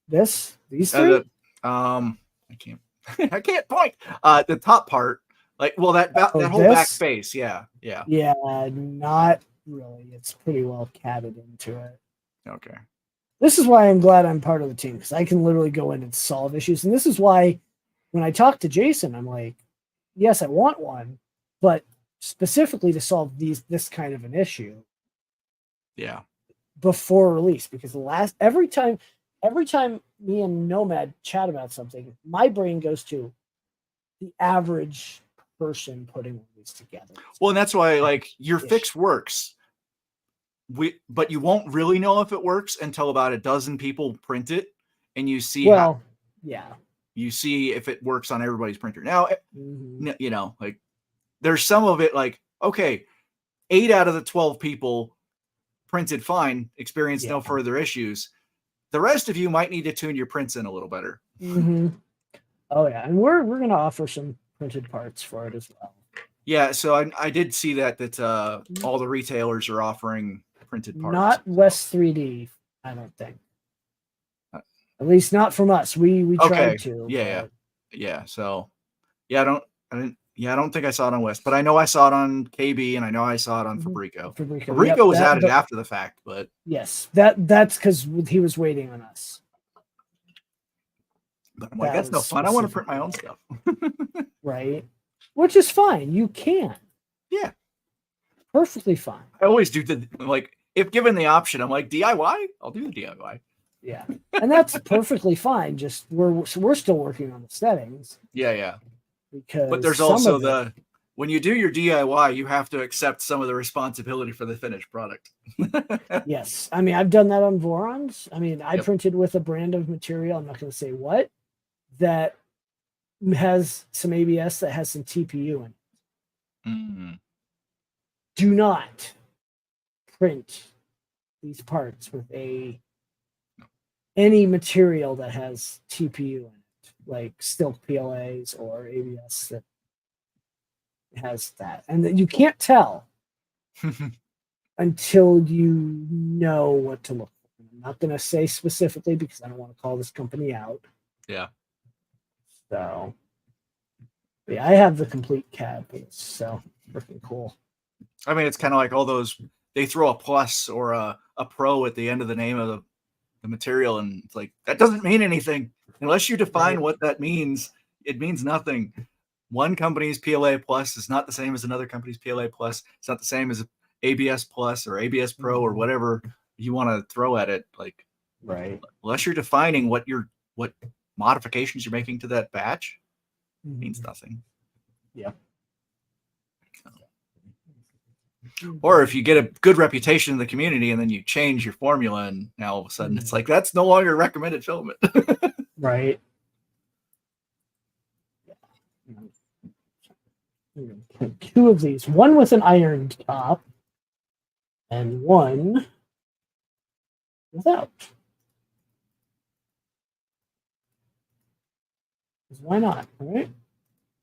This These three? I can't I can't point. The top part, like that whole back this? face, yeah. Yeah, not really. It's pretty well catted into it. Okay. This is why I'm glad I'm part of the team, because I can literally go in and solve issues. And this is why when I talk to Jason, I'm like, yes, I want one, but specifically to solve this kind of an issue. Yeah. Before release, because every time me and Nomad chat about something, my brain goes to the average person putting one of these together. Well, and that's why like your fix works. But you won't really know if it works until about a dozen people print it and you see you see if it works on everybody's printer. Now, you know, like there's some of it like, okay, 8 out of the 12 people printed fine, experienced no further issues. The rest of you might need to tune your prints in a little better. Oh yeah, and we're going to offer some printed parts for it as well. Yeah, so I did see that all the retailers are offering printed parts. Not West 3D, I don't think. At least not from us. We tried to. Yeah. So I don't think I saw it on West, but I know I saw it on KB and I know I saw it on Fabrico. Fabrico was added after the fact, but yes, that's because he was waiting on us. But I'm like, that's no fun. I want to print my own stuff. Right. Which is fine. You can. Yeah. Perfectly fine. I always do if given the option, I'm like, DIY? I'll do the DIY. Yeah. And that's perfectly fine. Just we're still working on the settings. Yeah. Because but there's also when you do your DIY, you have to accept some of the responsibility for the finished product. Yes. I mean, I've done that on Vorons. I mean, I printed with a brand of material, I'm not going to say what, that has some ABS that has some TPU in it. Do not print these parts with any material that has TPU in it, like Stilk PLAs or ABS that has that. And that you can't tell until you know what to look for. I'm not going to say specifically because I don't want to call this company out. Yeah. So, yeah, I have the complete CAD, so freaking cool. I mean, it's kind of like all those, they throw a plus or a pro at the end of the name of the material, and it's like, that doesn't mean anything. Unless you define what that means, it means nothing. One company's PLA plus is not the same as another company's PLA plus. It's not the same as ABS plus or ABS Pro or whatever you want to throw at it. Like, unless you're defining what modifications you're making to that batch, it means nothing. Yeah. Or if you get a good reputation in the community and then you change your formula and now all of a sudden it's like, that's no longer recommended filament. Right. Two of these, one with an ironed top and one without. Why not? All right.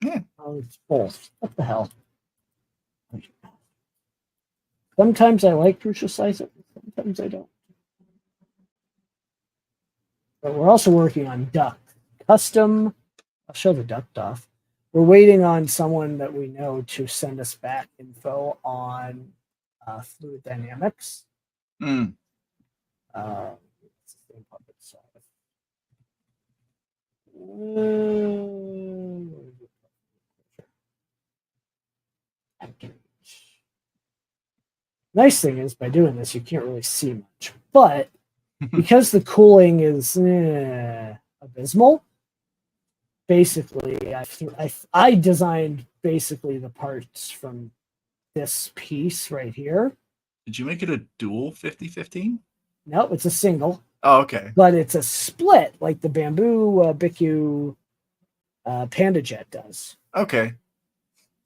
Yeah. Oh, it's both. What the hell? Sometimes I like Crucial Slicer, sometimes I don't. But we're also working on duct. Custom, I'll show the duct off. We're waiting on someone that we know to send us back info on fluid dynamics. Nice thing is, by doing this, you can't really see much. But because the cooling is abysmal, basically, I designed basically the parts from this piece right here. Did you make it a dual 50-15? No, it's a single. Oh, okay. But it's a split, like the Bamboo BICU Panda Jet does. Okay.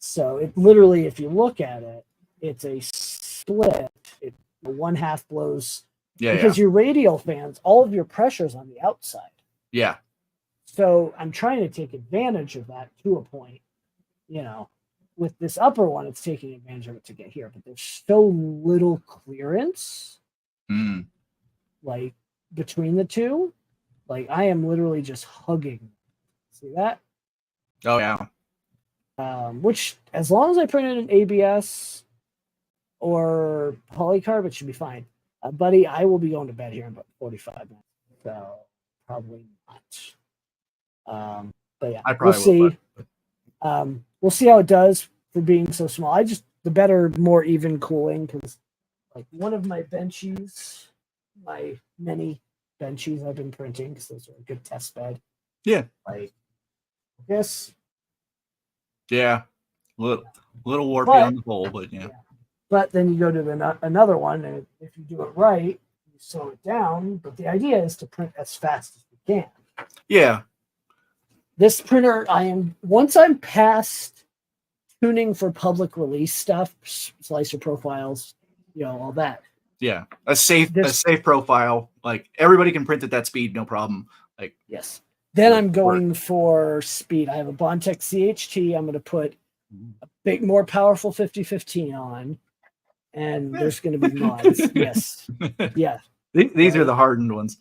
So it literally, if you look at it, it's a split. One half blows because your radial fans, all of your pressure's on the outside. Yeah. So I'm trying to take advantage of that to a point. You know, with this upper one, it's taking advantage of it to get here, but there's so little clearance, like between the two, Like I am literally just hugging. See that? Oh yeah. Which, as long as I print it in ABS or polycarb, it should be fine. Buddy, I will be going to bed here in about 45 minutes, so probably not. But yeah, I we'll probably will. see. We'll see how it does for being so small. The better, more even cooling, because like one of my benchies, my many benchies I've been printing, because those are a good test bed. Yeah. Like this. Yeah. Little warpy on the whole, but yeah. But then you go to another one, and if you do it right, you slow it down. But the idea is to print as fast as you can. Yeah. This printer, once I'm past tuning for public release stuff, slicer profiles, all that. Yeah. A safe profile. Like everybody can print at that speed, no problem. Like yes. Then I'm going for speed. I have a Bondtech CHT. I'm going to put a big, more powerful 5015 on. And there's going to be mods. Yes. Yeah. These are the hardened ones.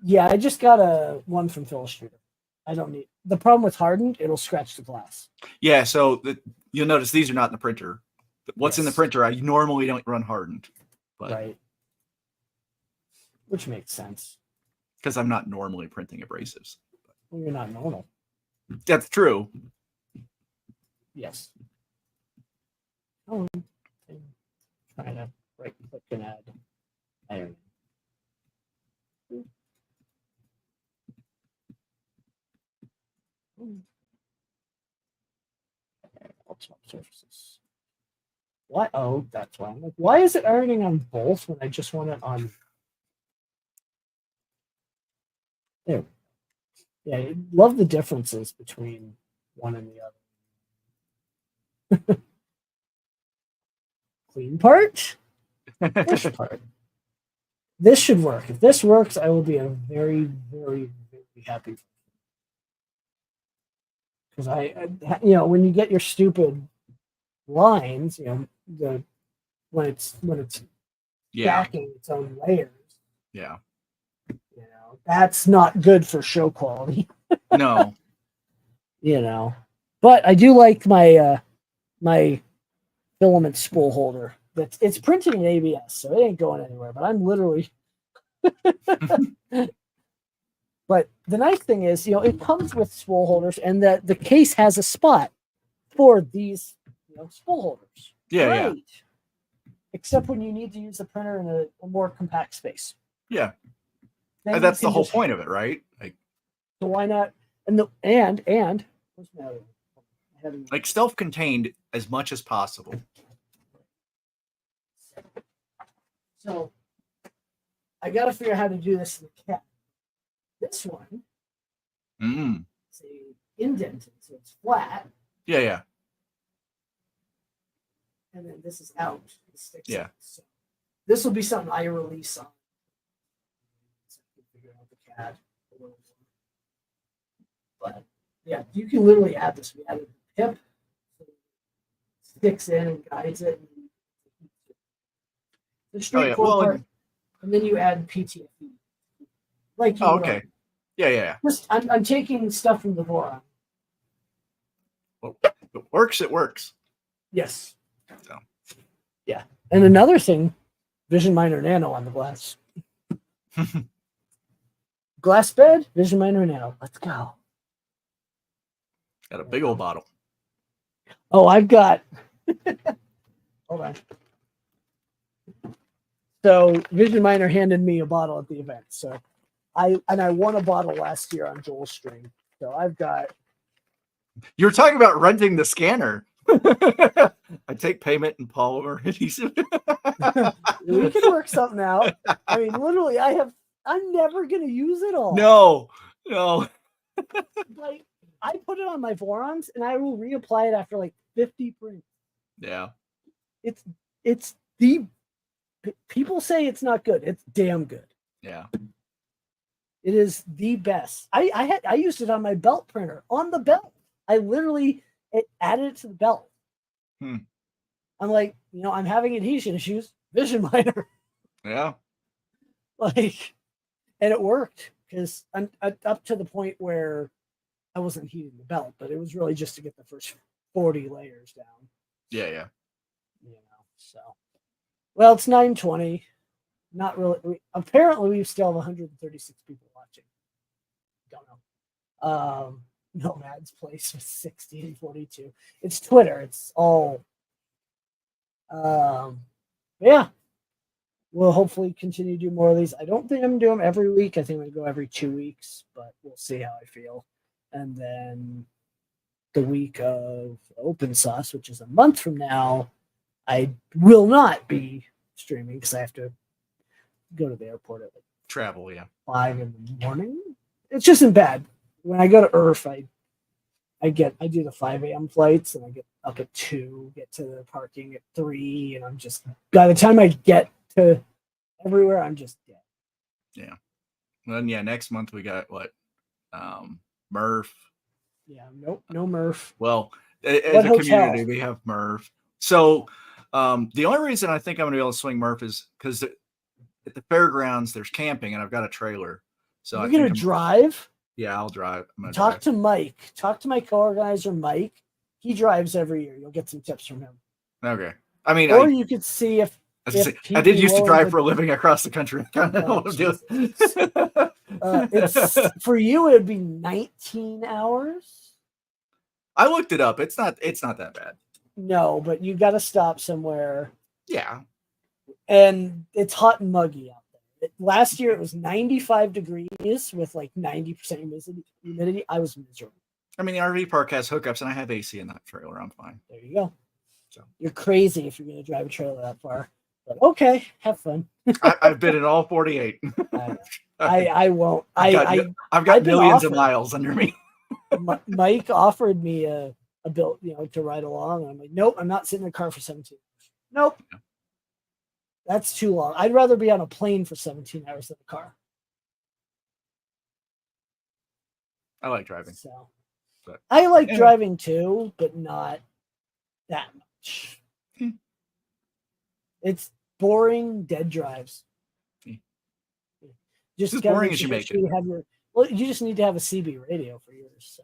Yeah, I just got one from Phil. I don't need the problem with hardened, it'll scratch the glass. Yeah, so you'll notice these are not in the printer. What's in the printer, I normally don't run hardened. But, right. Which makes sense. Because I'm not normally printing abrasives. Well, you're not normal. That's true. Yes. Oh. Trying to right click and add iron. All top surfaces. Why? Oh, that's why. I'm like, why is it ironing on both when I just want it on? There. Yeah, I love the differences between one and the other. Clean part, push part. This should work. If this works, I will be a very, very, very happy. Because when you get your stupid lines, when it's stacking its own layers. Yeah. That's not good for show quality. No. But I do like my my filament spool holder. It's printed in ABS, so it ain't going anywhere. But I'm literally. But the nice thing is, it comes with spool holders, and the case has a spot for these, spool holders. Yeah, Great. yeah. Except when you need to use the printer in a more compact space. Yeah. Then that's the whole point of it, right? Like, so why not? And what's the matter? Like self-contained as much as possible. So I got to figure out how to do this in the cap. This one is indented, so it's flat. Yeah, yeah. And then this is out. It sticks Yeah. out. So this will be something I release on. So I can figure out the CAD a little more. But yeah, you can literally add this. We added the pip, so it sticks in and guides it. The straightforward part, and then you add PTFE. Like you would okay. Yeah. Just I'm taking stuff from the Voron. Well, if it works, it works. Yes. So. Yeah. And another thing, Vision Miner Nano on the glass. Glass bed, Vision Miner Nano. Let's go. Got a big old bottle. Oh, I've got. Hold on. So Vision Miner handed me a bottle at the event. So I won a bottle last year on Joel's stream. So I've got. You're talking about renting the scanner. I take payment in polymer adhesive. We can work something out. I mean, literally, I'm never gonna use it all. No. Like, I put it on my Vorons and I will reapply it after like 50 prints. Yeah. It's the people say it's not good. It's damn good. Yeah. It is the best. I used it on my belt printer on the belt. I literally added it to the belt. I'm like, I'm having adhesion issues. Vision Miner. Yeah. Like, and it worked. because up to the point where I wasn't heating the belt, but it was really just to get the first 40 layers down. Yeah. So, well, it's 9:20. Not really. Apparently, we still have 136 people watching. Don't know. Nomad's place was 60 and 42. It's Twitter. It's all. Yeah. We'll hopefully continue to do more of these. I don't think I'm going to do them every week. I think I'm going to go every 2 weeks, but we'll see how I feel. And then the week of Open Sauce, which is a month from now, I will not be streaming because I have to go to the airport at like Travel, yeah. 5 in the morning. It's just in bad. When I go to Earth, I do the 5 a.m. flights and I get up at 2, get to the parking at 3, and I'm just, by the time I get to everywhere, I'm just dead. Yeah. Then yeah, next month we got what? Murph. Yeah, nope, no Murph. Well, as What a hotel? community, we have Murph. So the only reason I think I'm gonna be able to swing Murph is because at the fairgrounds there's camping and I've got a trailer. So You're gonna drive? Yeah, I'll drive. Talk to Mike. Talk to my co-organizer, Mike. He drives every year. You'll get some tips from him. Okay. I mean, or you could see if I did used to drive for a living across the country. I kind of know what I'm doing. It's for you. It would be 19 hours. I looked it up. It's not that bad. No, but you got to stop somewhere. Yeah. And it's hot and muggy out there. Last year it was 95 degrees with like 90% humidity. I was miserable. I mean, the RV park has hookups, and I have AC in that trailer. I'm fine. There you go. So you're crazy if you're going to drive a trailer that far. But okay, have fun. I've been in all 48. I won't. I've got millions of miles under me. Mike offered me a bill, to ride along. And I'm like, nope, I'm not sitting in a car for 17 hours. Nope. Yeah. That's too long. I'd rather be on a plane for 17 hours than a car. I like driving. So I like anyway. driving too, but not that much. It's boring, dead drives. Just as boring as you make it. You just need to have a CB radio for yours. So.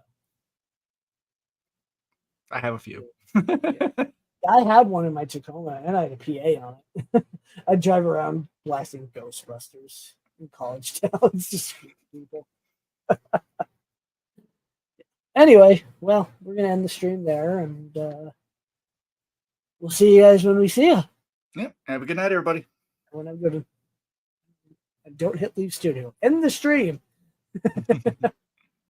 I have a few. I had one in my Tacoma, and I had a PA on it. I'd drive around blasting Ghostbusters in college towns, just people. Anyway, well, we're gonna end the stream there, and we'll see you guys when we see you. Yeah. Have a good night, everybody. Everyone have a good one. And don't hit leave studio. End the stream.